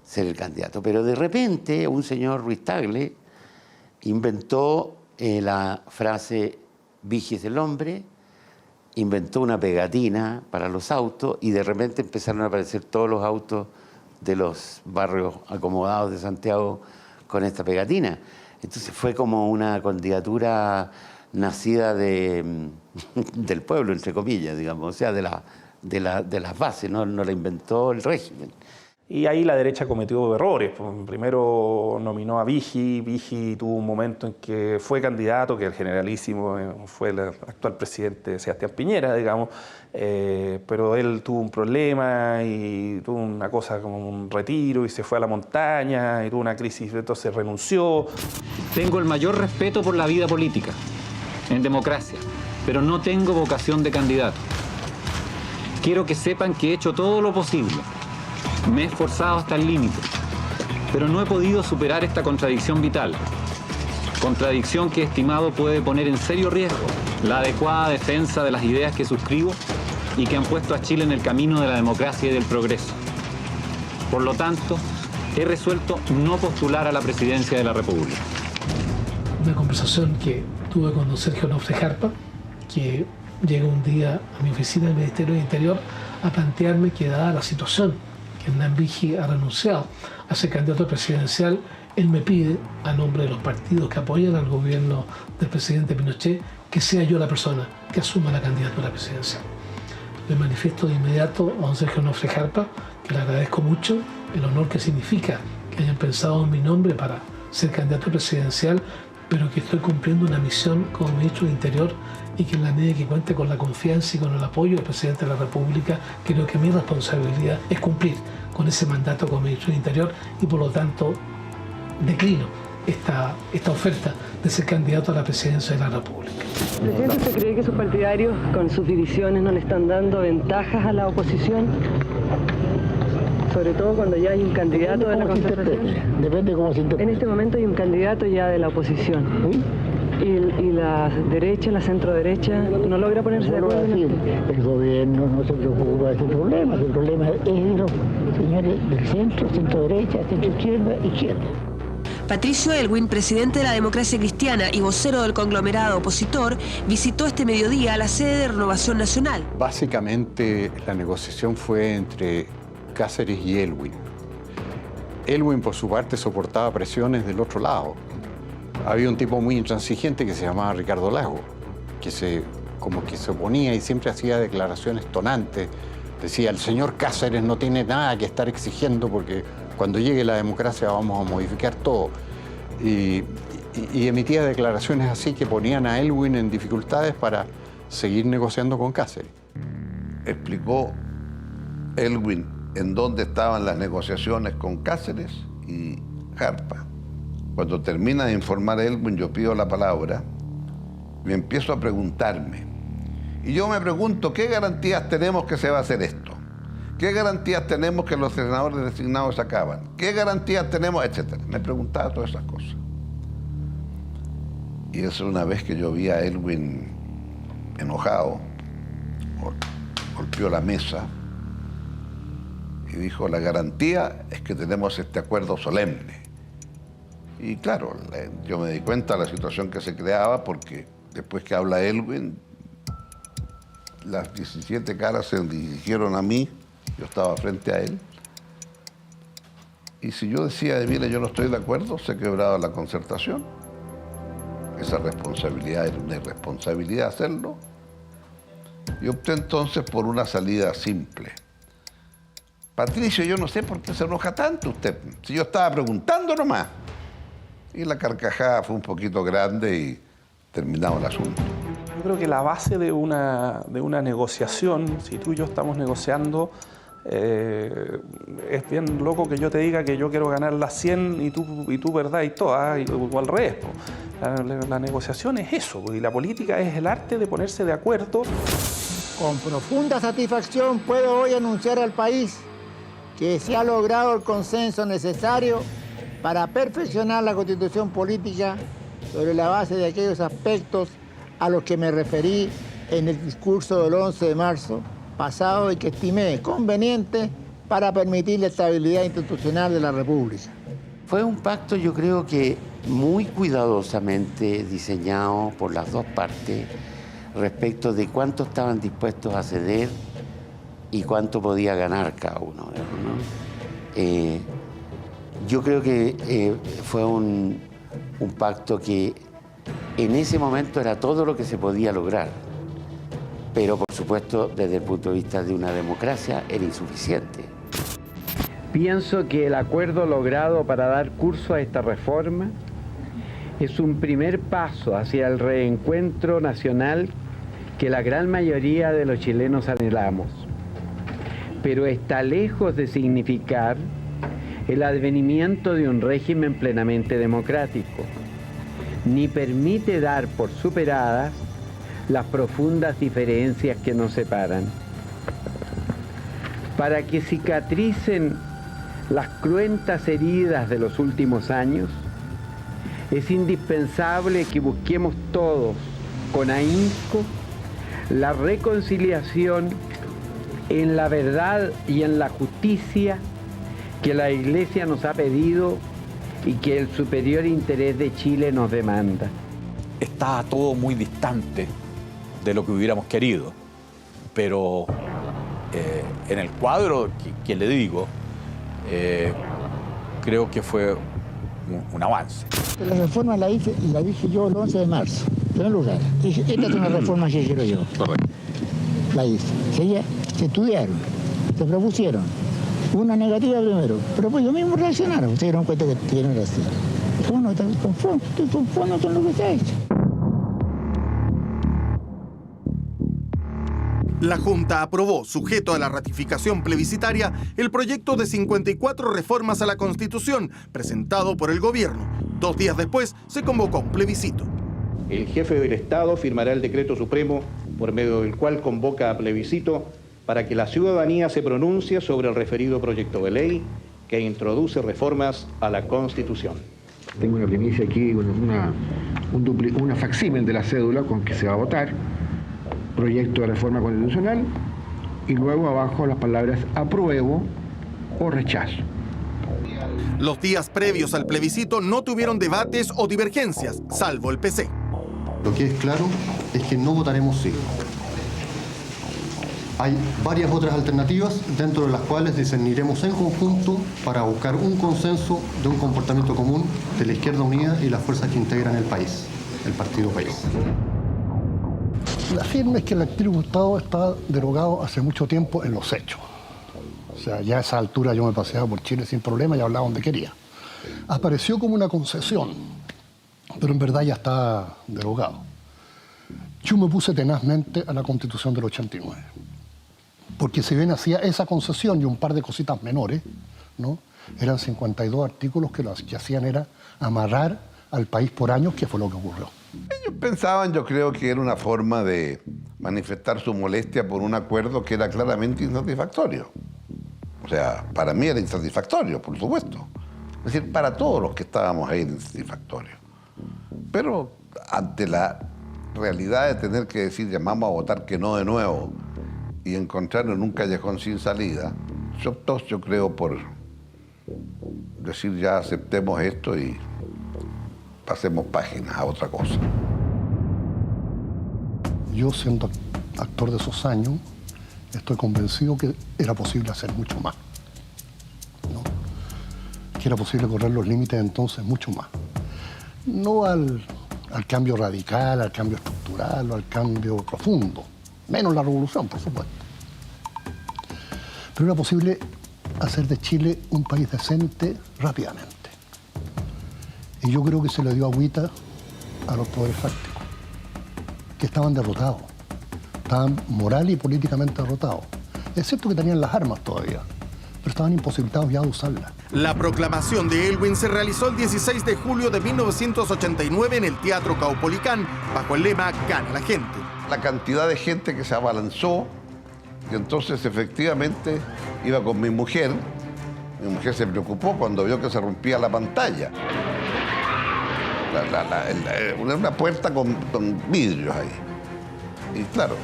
ser el candidato. Pero de repente un señor Ruiz Tagle inventó la frase "Vigi es el hombre", inventó una pegatina para los autos y de repente empezaron a aparecer todos los autos de los barrios acomodados de Santiago con esta pegatina. Entonces fue como una candidatura nacida del pueblo, entre comillas, digamos, o sea, de las bases, no la inventó el régimen. Y ahí la derecha cometió errores. Primero nominó a Vigi. Vigi tuvo un momento en que fue candidato, que el generalísimo fue el actual presidente Sebastián Piñera, digamos, pero él tuvo un problema y tuvo una cosa como un retiro y se fue a la montaña y tuvo una crisis, entonces renunció. Tengo el mayor respeto por la vida política, en democracia, pero no tengo vocación de candidato. Quiero que sepan que he hecho todo lo posible. Me he esforzado hasta el límite, pero no he podido superar esta contradicción vital. Contradicción que he estimado puede poner en serio riesgo la adecuada defensa de las ideas que suscribo y que han puesto a Chile en el camino de la democracia y del progreso. Por lo tanto, he resuelto no postular a la presidencia de la República. Una conversación que tuve con don Sergio Onofre Jarpa, que llega un día a mi oficina del Ministerio del Interior a plantearme que dada la situación que Hernán Vigi ha renunciado a ser candidato presidencial, él me pide, a nombre de los partidos que apoyan al gobierno del presidente Pinochet, que sea yo la persona que asuma la candidatura presidencial. Le manifiesto de inmediato a don Sergio Onofre Jarpa que le agradezco mucho el honor que significa que hayan pensado en mi nombre para ser candidato presidencial, pero que estoy cumpliendo una misión como ministro de Interior y que en la medida que cuente con la confianza y con el apoyo del presidente de la República, creo que mi responsabilidad es cumplir con ese mandato como ministro de Interior y por lo tanto declino esta oferta de ser candidato a la presidencia de la República. Presidente, ¿usted cree que sus partidarios con sus divisiones no le están dando ventajas a la oposición? Sobre todo cuando ya hay un candidato de la concertación. Depende cómo se interprete. En este momento hay un candidato ya de la oposición. ¿Sí? Y la derecha, la centro derecha, no logra ponerse de acuerdo. El gobierno no se preocupa de ese problema. El problema es de los señores del centro, centro derecha, centro izquierda. Patricio Aylwin, presidente de la Democracia Cristiana y vocero del conglomerado opositor, visitó este mediodía la sede de Renovación Nacional. Básicamente la negociación fue entre Cáceres y Aylwin. Aylwin, por su parte, soportaba presiones del otro lado. Había un tipo muy intransigente que se llamaba Ricardo Lago, que como que se oponía y siempre hacía declaraciones tonantes. Decía, el señor Cáceres no tiene nada que estar exigiendo porque cuando llegue la democracia vamos a modificar todo. Y emitía declaraciones así que ponían a Aylwin en dificultades para seguir negociando con Cáceres. Explicó Aylwin en dónde estaban las negociaciones con Cáceres y Jarpa. Cuando termina de informar a Aylwin, yo pido la palabra y empiezo a preguntarme. Y yo me pregunto, ¿qué garantías tenemos que se va a hacer esto? ¿Qué garantías tenemos que los senadores designados se acaban? ¿Qué garantías tenemos? Etcétera. Me preguntaba todas esas cosas. Y eso una vez que yo vi a Aylwin enojado, golpeó la mesa y dijo, la garantía es que tenemos este acuerdo solemne. Y claro, yo me di cuenta de la situación que se creaba porque después que habla Aylwin, las 17 caras se dirigieron a mí, yo estaba frente a él. Y si yo decía, mire, yo no estoy de acuerdo, se quebraba la concertación. Esa responsabilidad era una irresponsabilidad hacerlo. Y opté entonces por una salida simple. Patricio, yo no sé por qué se enoja tanto usted, si yo estaba preguntando nomás. Y la carcajada fue un poquito grande y terminamos el asunto. Yo creo que la base de una negociación, si tú y yo estamos negociando, es bien loco que yo te diga que yo quiero ganar las 100 y tú verdad y todas, o al revés. La negociación es eso, y la política es el arte de ponerse de acuerdo. Con profunda satisfacción puedo hoy anunciar al país que se ha logrado el consenso necesario para perfeccionar la Constitución política sobre la base de aquellos aspectos a los que me referí en el discurso del 11 de marzo pasado y que estimé conveniente para permitir la estabilidad institucional de la República. Fue un pacto, yo creo que muy cuidadosamente diseñado por las dos partes respecto de cuánto estaban dispuestos a ceder y cuánto podía ganar cada uno, ¿no? Yo creo que fue un pacto que en ese momento era todo lo que se podía lograr, pero por supuesto desde el punto de vista de una democracia era insuficiente. Pienso que el acuerdo logrado para dar curso a esta reforma es un primer paso hacia el reencuentro nacional que la gran mayoría de los chilenos anhelamos, pero está lejos de significar el advenimiento de un régimen plenamente democrático, ni permite dar por superadas las profundas diferencias que nos separan. Para que cicatricen las cruentas heridas de los últimos años, es indispensable que busquemos todos, con ahínco, la reconciliación en la verdad y en la justicia que la Iglesia nos ha pedido y que el superior interés de Chile nos demanda. Estaba todo muy distante de lo que hubiéramos querido, pero en el cuadro que le digo, creo que fue un avance. La reforma la dije yo el 11 de marzo, en primer lugar. Dije, esta es una reforma que quiero yo. Correcto. La hice. Se estudiaron, se propusieron. Hubo una negativa primero, pero pues ellos mismos reaccionaron. Se dieron cuenta que no era así. Bueno, estoy conforme con lo que se ha hecho. La Junta aprobó, sujeto a la ratificación plebiscitaria, el proyecto de 54 reformas a la Constitución presentado por el gobierno. 2 días después se convocó un plebiscito. El jefe del Estado firmará el decreto supremo por medio del cual convoca a plebiscito para que la ciudadanía se pronuncie sobre el referido proyecto de ley que introduce reformas a la Constitución. Tengo una primicia aquí, una facsímil de la cédula con que se va a votar, proyecto de reforma constitucional, y luego abajo las palabras apruebo o rechazo. Los días previos al plebiscito no tuvieron debates o divergencias, salvo el PC. Lo que es claro es que no votaremos sí. Hay varias otras alternativas dentro de las cuales discerniremos en conjunto para buscar un consenso de un comportamiento común de la Izquierda Unida y las fuerzas que integran el país, el Partido País. La firme es que el tributado está derogado hace mucho tiempo en los hechos. O sea, ya a esa altura yo me paseaba por Chile sin problema y hablaba donde quería. Apareció como una concesión, pero en verdad ya está derogado. Yo me puse tenazmente a la Constitución del 89. Porque si bien hacía esa concesión y un par de cositas menores, ¿no? Eran 52 artículos que lo que hacían era amarrar al país por años, que fue lo que ocurrió. Ellos pensaban, yo creo, que era una forma de manifestar su molestia por un acuerdo que era claramente insatisfactorio. O sea, para mí era insatisfactorio, por supuesto. Es decir, para todos los que estábamos ahí era insatisfactorio. Pero ante la realidad de tener que decir llamamos a votar que no de nuevo y encontrarnos en un callejón sin salida, yo creo por decir ya aceptemos esto y pasemos páginas a otra cosa. Yo, siendo actor de esos años, estoy convencido que era posible hacer mucho más, ¿no? Que era posible correr los límites entonces mucho más. No al cambio radical, al cambio estructural o al cambio profundo, menos la revolución, por supuesto. Pero era posible hacer de Chile un país decente rápidamente. Y yo creo que se le dio agüita a los poderes fácticos, que estaban derrotados, estaban moral y políticamente derrotados. Es cierto que tenían las armas todavía, pero estaban imposibilitados ya de usarlas. La proclamación de Elwin se realizó el 16 de julio de 1989 en el Teatro Caupolicán, bajo el lema Gana la gente. La cantidad de gente que se abalanzó, y entonces efectivamente iba con mi mujer. Mi mujer se preocupó cuando vio que se rompía la pantalla. Una puerta con vidrios ahí. Y claro,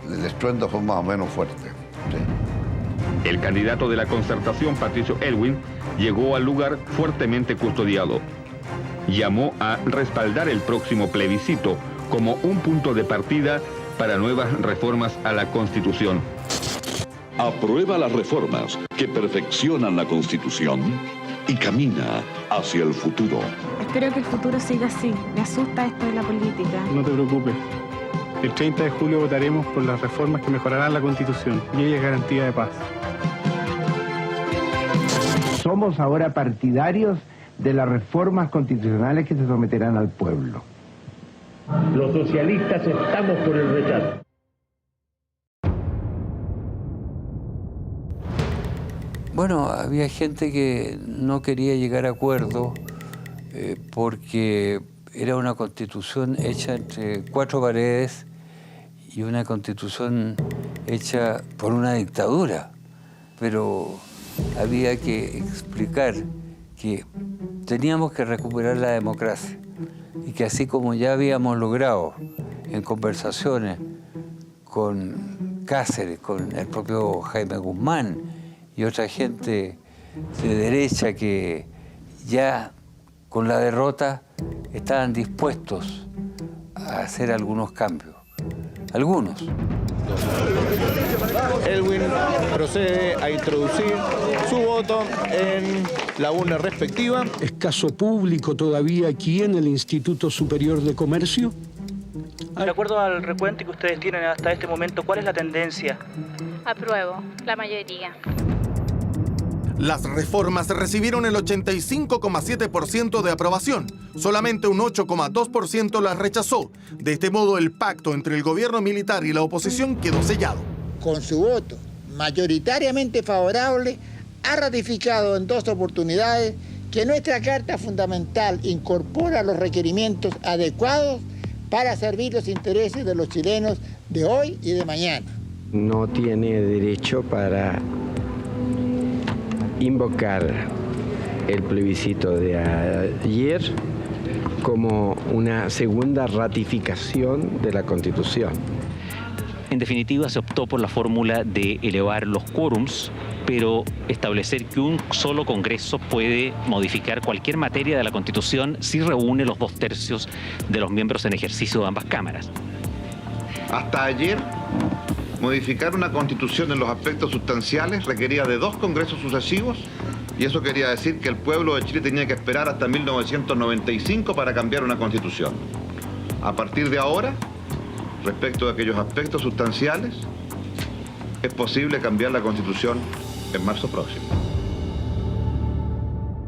el estruendo fue más o menos fuerte. ¿Sí? El candidato de la Concertación, Patricio Elwin, llegó al lugar fuertemente custodiado. llamó a respaldar el próximo plebiscito como un punto de partida para nuevas reformas a la Constitución. Aprueba las reformas que perfeccionan la Constitución y camina hacia el futuro. Espero que el futuro siga así. Me asusta esto de la política. No te preocupes. El 30 de julio votaremos por las reformas que mejorarán la Constitución y ella es garantía de paz. Somos ahora partidarios de las reformas constitucionales que se someterán al pueblo. Los socialistas estamos por el rechazo. Bueno, había gente que no quería llegar a acuerdo porque era una constitución hecha entre cuatro paredes y una constitución hecha por una dictadura. Pero había que explicar que teníamos que recuperar la democracia y que así como ya habíamos logrado en conversaciones con Cáceres, con el propio Jaime Guzmán y otra gente de derecha que ya con la derrota estaban dispuestos a hacer algunos cambios. Algunos. Elwin procede a introducir su voto en la urna respectiva. ¿Es caso público todavía aquí en el Instituto Superior de Comercio? De acuerdo al recuento que ustedes tienen hasta este momento, ¿cuál es la tendencia? Apruebo, la mayoría. Las reformas recibieron el 85,7% de aprobación. Solamente un 8,2% las rechazó. De este modo, el pacto entre el gobierno militar y la oposición quedó sellado. Con su voto mayoritariamente favorable, ha ratificado en 2 oportunidades que nuestra Carta Fundamental incorpora los requerimientos adecuados para servir los intereses de los chilenos de hoy y de mañana. No tiene derecho para invocar el plebiscito de ayer como una segunda ratificación de la Constitución. En definitiva, se optó por la fórmula de elevar los quórums, pero establecer que un solo Congreso puede modificar cualquier materia de la Constitución si reúne los 2/3 de los miembros en ejercicio de ambas cámaras. Hasta ayer, modificar una Constitución en los aspectos sustanciales requería de 2 congresos sucesivos, y eso quería decir que el pueblo de Chile tenía que esperar hasta 1995 para cambiar una Constitución. A partir de ahora, respecto de aquellos aspectos sustanciales, es posible cambiar la Constitución en marzo próximo.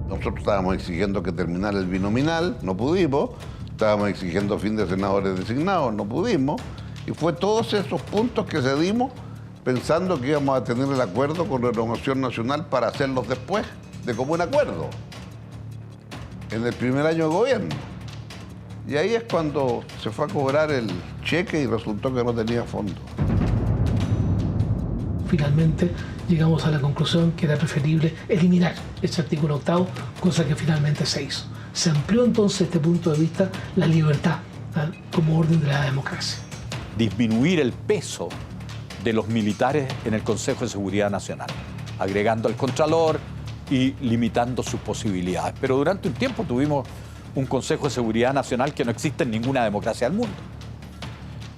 Nosotros estábamos exigiendo que terminara el binominal, no pudimos. Estábamos exigiendo fin de senadores designados, no pudimos. Y fue todos esos puntos que cedimos pensando que íbamos a tener el acuerdo con Renovación Nacional para hacerlos después, de común acuerdo, en el primer año de gobierno. Y ahí es cuando se fue a cobrar el cheque y resultó que no tenía fondo. Finalmente llegamos a la conclusión que era preferible eliminar ese artículo 8º, cosa que finalmente se hizo. Se amplió entonces este punto de vista la libertad como orden de la democracia. Disminuir el peso de los militares en el Consejo de Seguridad Nacional, agregando al Contralor y limitando sus posibilidades. Pero durante un tiempo tuvimos un Consejo de Seguridad Nacional que no existe en ninguna democracia del mundo.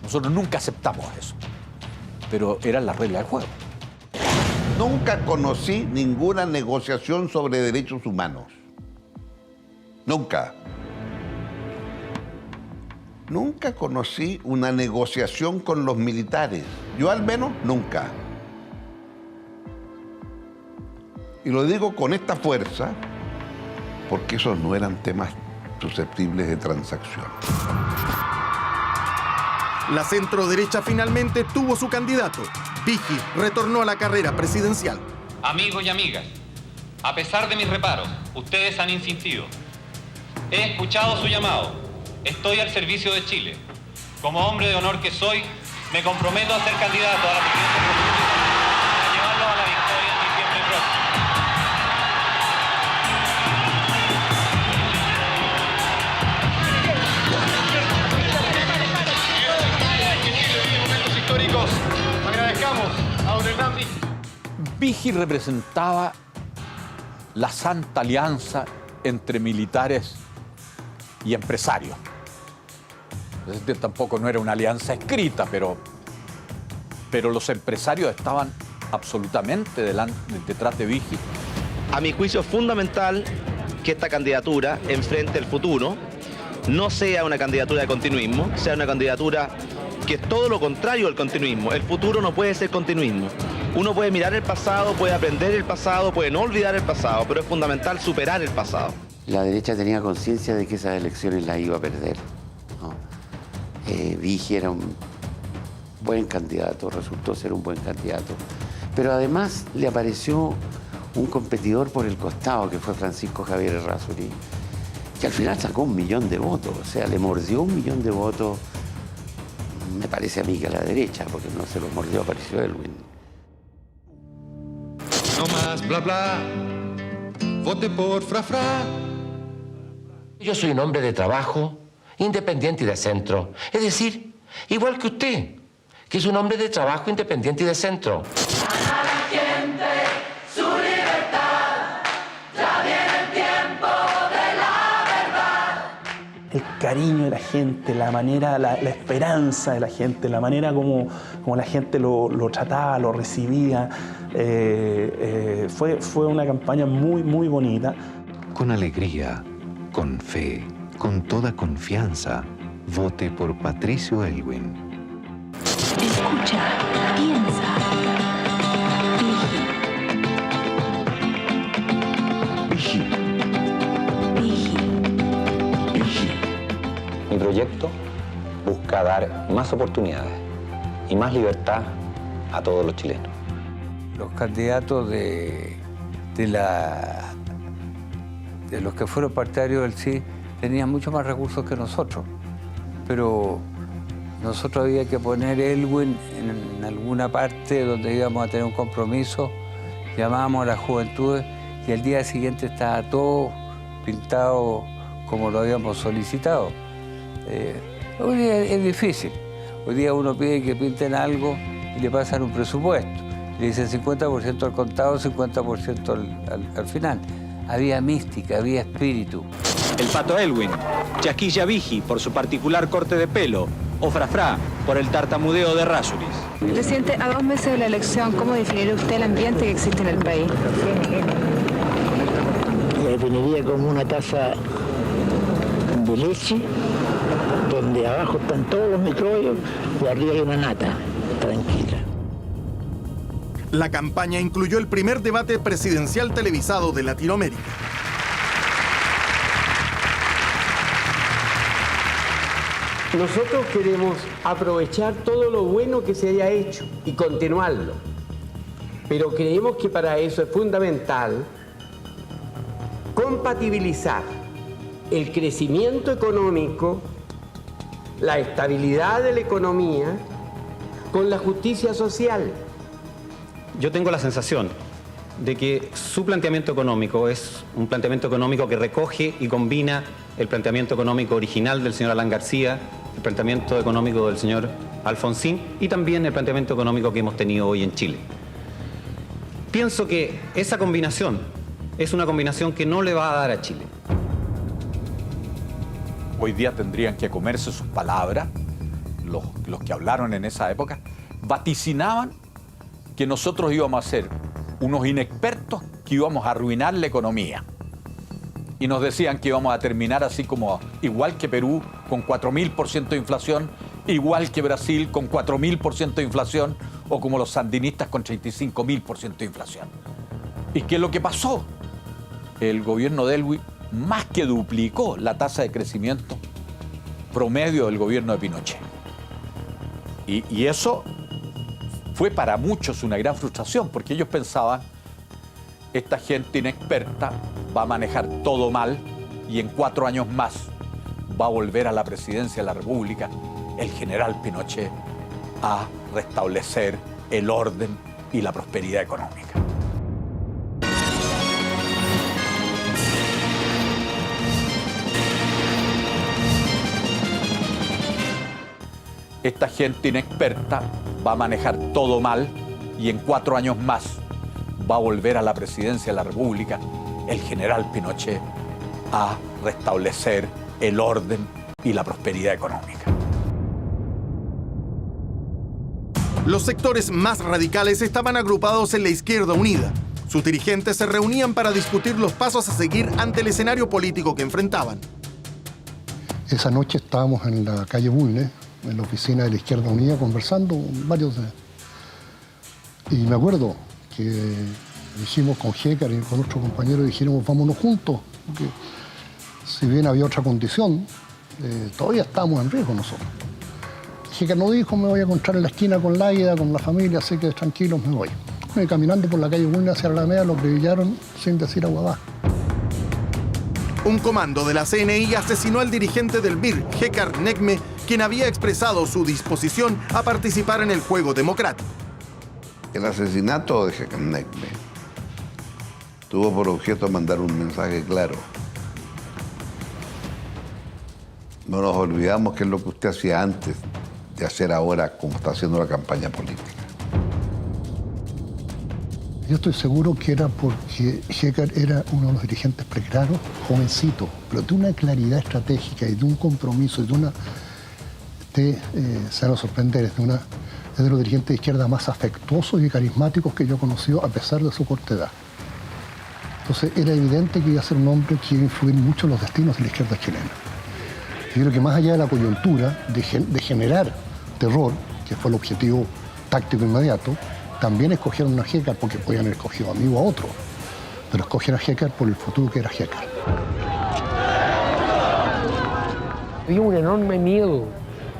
Nosotros nunca aceptamos eso, pero era la regla del juego. Nunca conocí ninguna negociación sobre derechos humanos. Nunca. Nunca conocí una negociación con los militares. Yo al menos nunca. Y lo digo con esta fuerza porque esos no eran temas susceptibles de transacción. La centroderecha finalmente tuvo su candidato. Vigil retornó a la carrera presidencial. Amigos y amigas, a pesar de mis reparos, ustedes han insistido. He escuchado su llamado. Estoy al servicio de Chile. Como hombre de honor que soy, me comprometo a ser candidato a la presidencia para llevarlo a la victoria en diciembre próximo. Momentos históricos. Agradezcamos a don Hernán Vigil. Vigil representaba la santa alianza entre militares y empresarios. Tampoco no era una alianza escrita, pero los empresarios estaban absolutamente detrás de Vigil. A mi juicio es fundamental que esta candidatura enfrente el futuro, no sea una candidatura de continuismo, sea una candidatura que es todo lo contrario al continuismo. El futuro no puede ser continuismo. Uno puede mirar el pasado, puede aprender el pasado, puede no olvidar el pasado, pero es fundamental superar el pasado. La derecha tenía conciencia de que esas elecciones las iba a perder, ¿no? Vigil era un buen candidato, resultó ser un buen candidato, pero además le apareció un competidor por el costado, que fue Francisco Javier Errázuriz, que al final sacó 1 millón de votos, o sea, le mordió 1 millón de votos, me parece a mí que a la derecha, porque no se los mordió, apareció Elwin. No más bla bla, vote por Fra Fra. Yo soy un hombre de trabajo, independiente y de centro, es decir, igual que usted, que es un hombre de trabajo independiente y de centro. El cariño de la gente, la manera, la esperanza de la gente, la manera como la gente lo trataba, lo recibía. Fue una campaña muy, muy bonita. Con alegría, con fe, con toda confianza, vote por Patricio Elwin. Escucha, piensa. Vigil. Mi proyecto busca dar más oportunidades y más libertad a todos los chilenos. Los candidatos de los que fueron partidarios del sí tenían mucho más recursos que nosotros, pero nosotros había que poner Elwin en alguna parte donde íbamos a tener un compromiso, llamábamos a las juventudes y al día siguiente estaba todo pintado como lo habíamos solicitado. Hoy día es difícil. Hoy día uno pide que pinten algo y le pasan un presupuesto. Le dicen 50% al contado, 50% al final. Había mística, había espíritu. El Pato Elwin, Chaquilla Vigil por su particular corte de pelo, o Fra Fra por el tartamudeo de Errázuriz. Presidente, a 2 meses de la elección, ¿cómo definiría usted el ambiente que existe en el país? La definiría como una taza de leche, donde abajo están todos los microbios y arriba hay una nata, tranquila. La campaña incluyó el primer debate presidencial televisado de Latinoamérica. Nosotros queremos aprovechar todo lo bueno que se haya hecho y continuarlo, pero creemos que para eso es fundamental compatibilizar el crecimiento económico, la estabilidad de la economía, con la justicia social. Yo tengo la sensación de que su planteamiento económico es un planteamiento económico que recoge y combina el planteamiento económico original del señor Alan García, el planteamiento económico del señor Alfonsín y también el planteamiento económico que hemos tenido hoy en Chile. Pienso que esa combinación es una combinación que no le va a dar a Chile. Hoy día tendrían que comerse sus palabras, los que hablaron en esa época, vaticinaban que nosotros íbamos a ser unos inexpertos que íbamos a arruinar la economía. Y nos decían que íbamos a terminar así como igual que Perú con 4.000% de inflación, igual que Brasil con 4.000% de inflación o como los sandinistas con 35.000% de inflación. ¿Y qué es lo que pasó? El gobierno de Elwin más que duplicó la tasa de crecimiento promedio del gobierno de Pinochet. Y eso fue para muchos una gran frustración, porque ellos pensaban, esta gente inexperta va a manejar todo mal y en 4 años más va a volver a la presidencia de la República el general Pinochet a restablecer el orden y la prosperidad económica. Esta gente inexperta va a manejar todo mal y en 4 años más va a volver a la presidencia de la República el general Pinochet a restablecer el orden y la prosperidad económica. Los sectores más radicales estaban agrupados en la Izquierda Unida. Sus dirigentes se reunían para discutir los pasos a seguir ante el escenario político que enfrentaban. Esa noche estábamos en la calle Bulnes, en la oficina de la Izquierda Unida, conversando varios de... Y me acuerdo que dijimos con Gécar y con otros compañeros, dijimos vámonos juntos, porque si bien había otra condición, todavía estábamos en riesgo nosotros. Gécar no dijo, me voy a encontrar en la esquina con Laida, con la familia, así que tranquilos, me voy. Y caminando por la calle Bulnes hacia la Alameda, lo acribillaron sin decir aguabá. Un comando de la CNI asesinó al dirigente del MIR, Gécar Necme, quien había expresado su disposición a participar en el juego democrático. El asesinato de Gécar Necme tuvo por objeto mandar un mensaje claro. No nos olvidamos que es lo que usted hacía antes de hacer ahora como está haciendo la campaña política. Yo estoy seguro que era porque Gécar era uno de los dirigentes preclaros, jovencito, pero de una claridad estratégica y de un compromiso y de una... se van a sorprender, es de los dirigentes de izquierda más afectuosos y carismáticos que yo he conocido a pesar de su corta edad. Entonces era evidente que iba a ser un hombre que iba a influir mucho en los destinos de la izquierda chilena. Yo creo que más allá de la coyuntura, de generar terror, que fue el objetivo táctico inmediato, también escogieron a Gécar porque podían haber escogido a mí o a otro, pero escogieron a Gécar por el futuro que era Gécar. Había un enorme miedo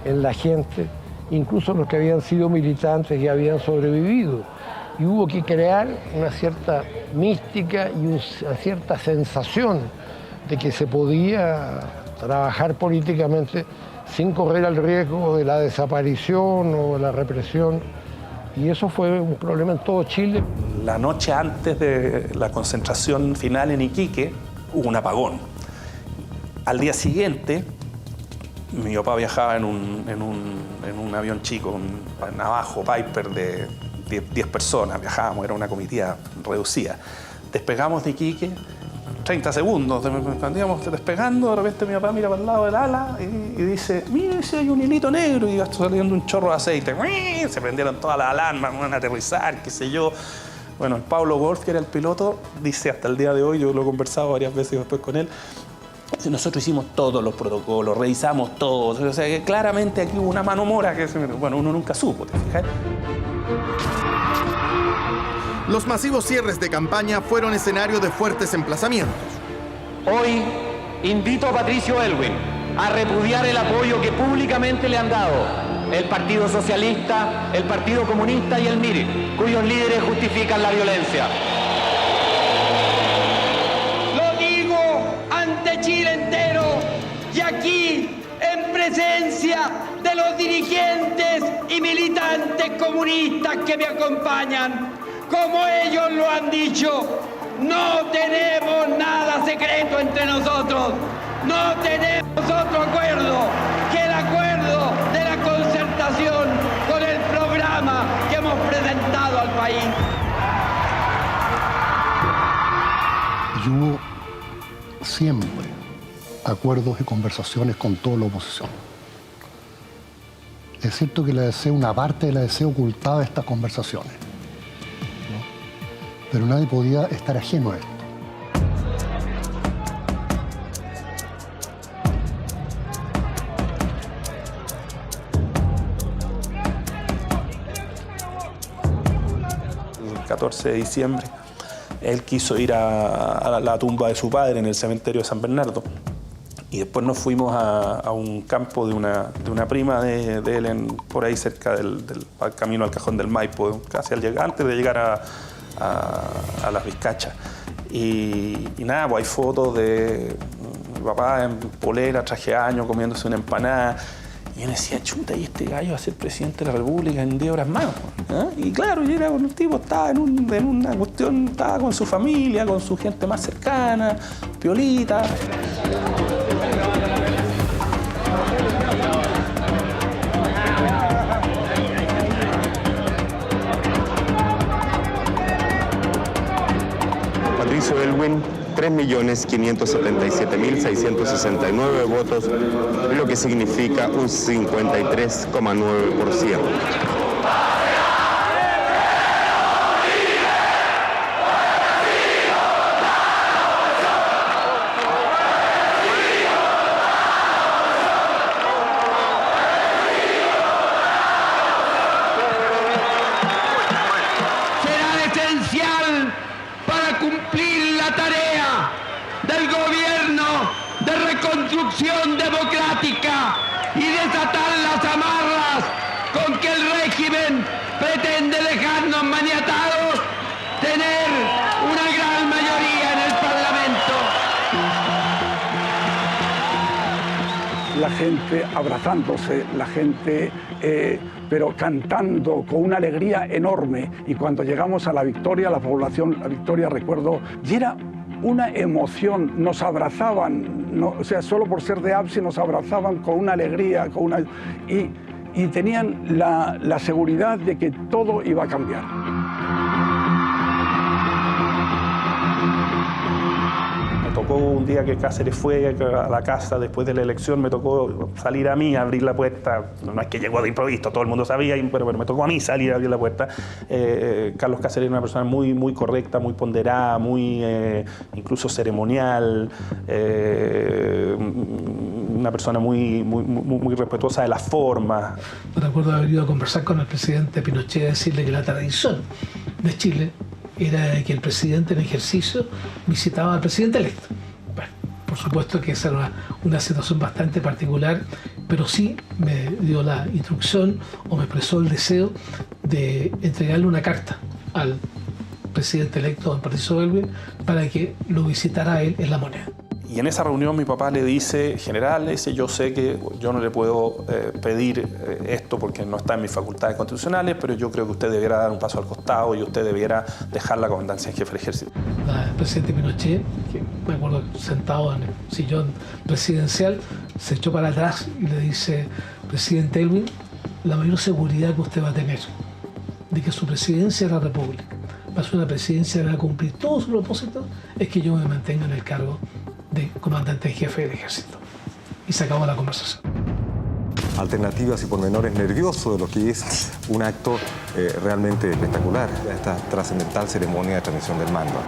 en la gente, incluso los que habían sido militantes y habían sobrevivido. Y hubo que crear una cierta mística y una cierta sensación de que se podía trabajar políticamente sin correr el riesgo de la desaparición o de la represión. Y eso fue un problema en todo Chile. La noche antes de la concentración final en Iquique hubo un apagón. Al día siguiente, mi papá viajaba en un avión chico, un Navajo Piper de 10 personas. Viajábamos, era una comitiva reducida. Despegamos de Iquique, 30 segundos, cuando íbamos despegando, de repente mi papá mira para el lado del ala y dice, mire, si hay un hilito negro, y está saliendo un chorro de aceite. Se prendieron todas las alarmas, van a aterrizar, qué sé yo. Bueno, el Pablo Wolf, que era el piloto, dice hasta el día de hoy, yo lo he conversado varias veces después con él, nosotros hicimos todos los protocolos, revisamos todos, o sea que claramente aquí hubo una mano mora que, bueno, uno nunca supo, ¿te fijas? Los masivos cierres de campaña fueron escenario de fuertes emplazamientos. Hoy invito a Patricio Aylwin a repudiar el apoyo que públicamente le han dado el Partido Socialista, el Partido Comunista y el MIR, cuyos líderes justifican la violencia. Lo digo ante Chile entero y aquí en presencia de los dirigentes y militantes comunistas que me acompañan. Como ellos lo han dicho, no tenemos nada secreto entre nosotros. No tenemos otro acuerdo que el acuerdo de la concertación con el programa que hemos presentado al país. Y hubo siempre acuerdos y conversaciones con toda la oposición. Es cierto que la DC, una parte de la DC ocultaba estas conversaciones, pero nadie podía estar ajeno a esto. El 14 de diciembre, él quiso ir a la tumba de su padre en el cementerio de San Bernardo. Y después nos fuimos a un campo de una prima de él, por ahí cerca del camino al Cajón del Maipo, casi antes de llegar a las Vizcachas. Y nada, pues hay fotos de mi papá en polera, traje de baño, comiéndose una empanada. Y yo me decía, chuta, y este gallo va a ser presidente de la República en 10 horas más. ¿Eh? Y claro, yo era un tipo, estaba en una cuestión, estaba con su familia, con su gente más cercana, piolita. Patricio Aylwin 3.577.669 votos, lo que significa un 53,9%. Democrática y desatar las amarras con que el régimen pretende dejarnos maniatados, tener una gran mayoría en el Parlamento. La gente abrazándose, la gente pero cantando con una alegría enorme. Y cuando llegamos a la victoria, la población, la victoria, recuerdo, y era una emoción, nos abrazaban, no, o sea, solo por ser de APSI nos abrazaban con una alegría, y tenían la seguridad de que todo iba a cambiar. Me tocó un día que Cáceres fue a la casa después de la elección, me tocó salir a mí a abrir la puerta. No es que llegó de improviso, todo el mundo sabía, pero me tocó a mí salir a abrir la puerta. Carlos Cáceres era una persona muy, muy correcta, muy ponderada, muy incluso ceremonial, una persona muy respetuosa de las formas. Recuerdo haber ido a conversar con el presidente Pinochet y decirle que la tradición de Chile era que el presidente en ejercicio visitaba al presidente electo. Bueno, por supuesto que esa era una situación bastante particular, pero sí me dio la instrucción o me expresó el deseo de entregarle una carta al presidente electo de Patricio Aylwin para que lo visitara a él en La Moneda. Y en esa reunión mi papá le dice, general, yo sé que yo no le puedo pedir esto porque no está en mis facultades constitucionales, pero yo creo que usted debiera dar un paso al costado y usted debiera dejar la comandancia en jefe del ejército. El presidente Pinochet, que me acuerdo sentado en el sillón presidencial, se echó para atrás y le dice, presidente Aylwin, la mayor seguridad que usted va a tener de que su presidencia de la República va a ser una presidencia que va a cumplir todos sus propósitos, es que yo me mantenga en el cargo de comandante en jefe del ejército. Y se acabó la conversación. Alternativas y pormenores nerviosos de lo que es un acto realmente espectacular, esta trascendental ceremonia de transmisión del mando.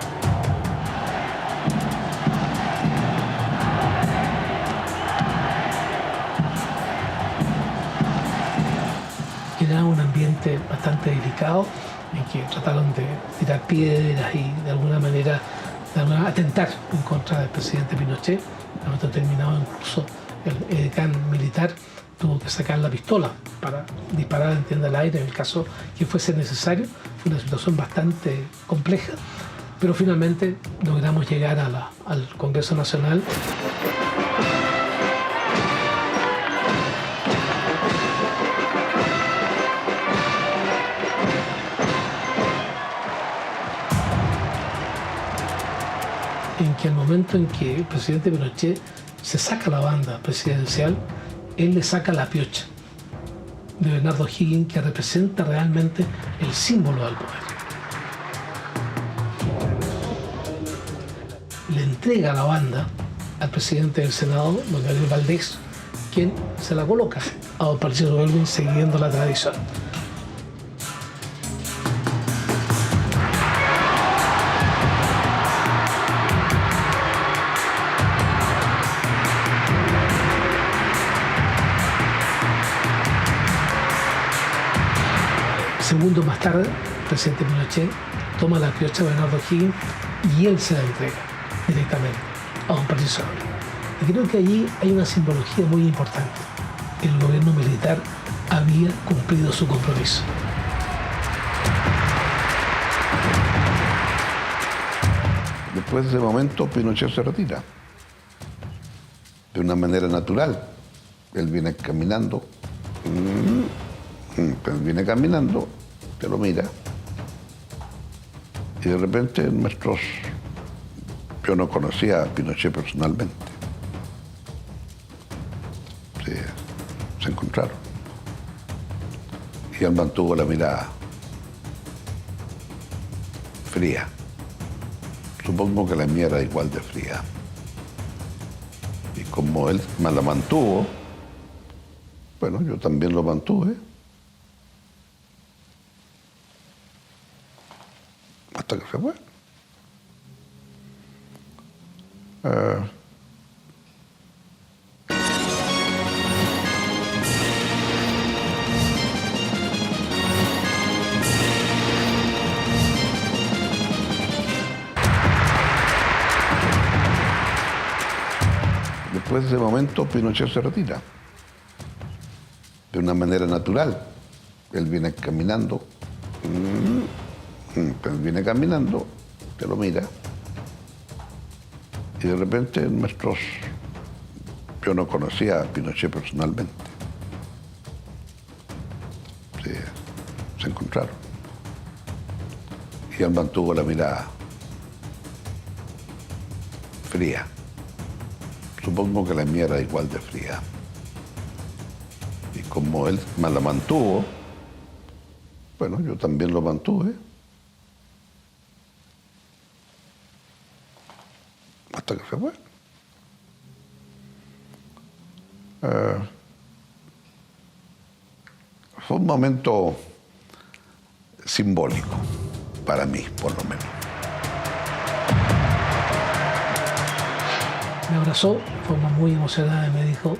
Era un ambiente bastante delicado en que trataron de tirar piedras y de alguna manera atentar en contra del presidente Pinochet. A momento determinado incluso el edecán militar tuvo que sacar la pistola para disparar en tienda al aire en el caso que fuese necesario. Fue una situación bastante compleja, pero finalmente logramos llegar al Congreso Nacional. En que al momento en que el presidente Pinochet se saca la banda presidencial, él le saca la piocha de Bernardo O'Higgins, que representa realmente el símbolo del poder. Le entrega la banda al presidente del Senado, don Gabriel Valdés, quien se la coloca a don Patricio Aylwin siguiendo la tradición. Segundos más tarde, el presidente Pinochet toma la piocha de Bernardo O'Higgins y él se la entrega directamente a don Patricio Aylwin. Y creo que allí hay una simbología muy importante. El gobierno militar había cumplido su compromiso. Después de ese momento, Pinochet se retira. De una manera natural. Él viene caminando. Te lo mira. Y de repente yo no conocía a Pinochet personalmente. Se encontraron. Y él mantuvo la mirada fría. Supongo que la mía era igual de fría. Y como él me la mantuvo, bueno, yo también lo mantuve. Hasta que se fue. Después de ese momento, Pinochet se retira. De una manera natural. Él viene caminando. Él viene caminando, te lo mira. Y de repente yo no conocía a Pinochet personalmente. Se encontraron. Y él mantuvo la mirada fría. Supongo que la mía era igual de fría. Y como él me la mantuvo, bueno, yo también lo mantuve. Hasta que se fue. Fue un momento simbólico para mí, por lo menos. Me abrazó de forma muy emocionada y me dijo: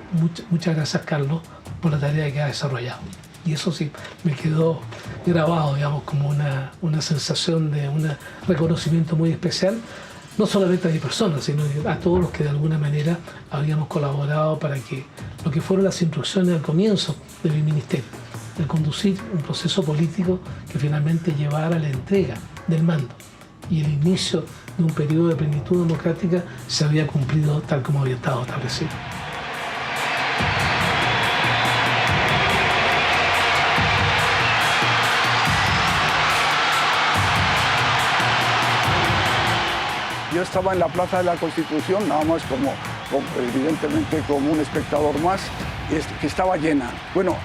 muchas gracias, Carlos, por la tarea que has desarrollado. Y eso sí, me quedó grabado, digamos, como una sensación de un reconocimiento muy especial, no solamente a mi persona, sino a todos los que de alguna manera habíamos colaborado para que lo que fueron las instrucciones al comienzo de mi ministerio, de conducir un proceso político que finalmente llevara a la entrega del mando y el inicio de un periodo de plenitud democrática se había cumplido tal como había estado establecido. Yo estaba en la Plaza de la Constitución, nada más evidentemente como un espectador más, que estaba llena. Bueno,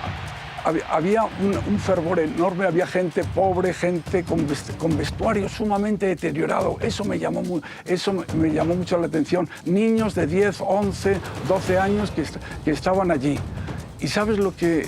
había un fervor enorme, había gente pobre, gente con vestuario sumamente deteriorado. Eso me llamó mucho la atención. Niños de 10, 11, 12 años que estaban allí. Y sabes lo que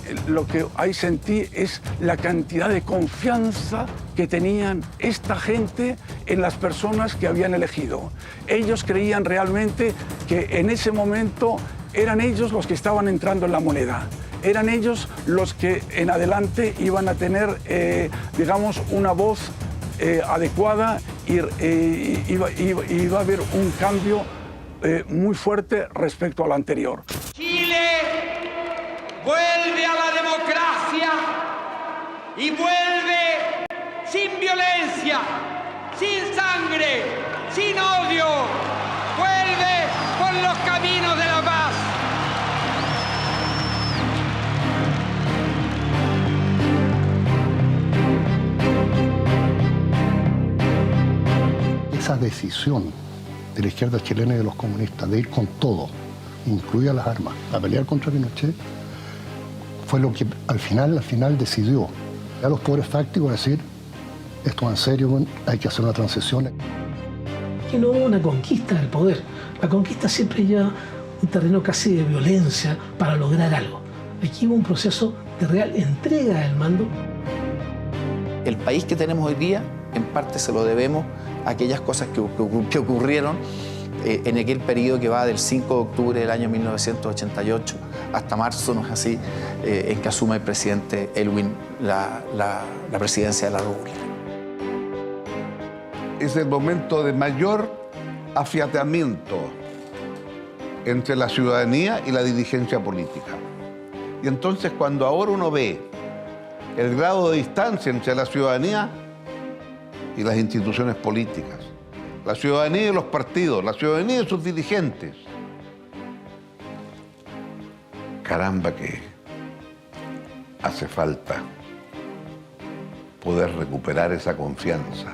ahí sentí es la cantidad de confianza que tenían esta gente en las personas que habían elegido. Ellos creían realmente que en ese momento eran ellos los que estaban entrando en la moneda. Eran ellos los que en adelante iban a tener, digamos, una voz adecuada y iba a haber un cambio muy fuerte respecto al anterior. Chile vuelve a la democracia y vuelve sin violencia, sin sangre, sin odio. Vuelve por los caminos de la paz. Esa decisión de la izquierda chilena y de los comunistas de ir con todo, incluidas las armas, a pelear contra Pinochet, fue lo que al final decidió a los poderes fácticos decir: esto en serio, hay que hacer una transición. Que no hubo una conquista del poder. La conquista siempre lleva un terreno casi de violencia para lograr algo. Aquí hubo un proceso de real entrega del mando. El país que tenemos hoy día, en parte se lo debemos a aquellas cosas que ocurrieron en aquel periodo que va del 5 de octubre del año 1988 hasta marzo, ¿no es así?, en que asume el presidente Elwin la presidencia de la República. Es el momento de mayor afiatamiento entre la ciudadanía y la dirigencia política. Y entonces, cuando ahora uno ve el grado de distancia entre la ciudadanía y las instituciones políticas, la ciudadanía y los partidos, la ciudadanía y sus dirigentes, caramba que hace falta poder recuperar esa confianza.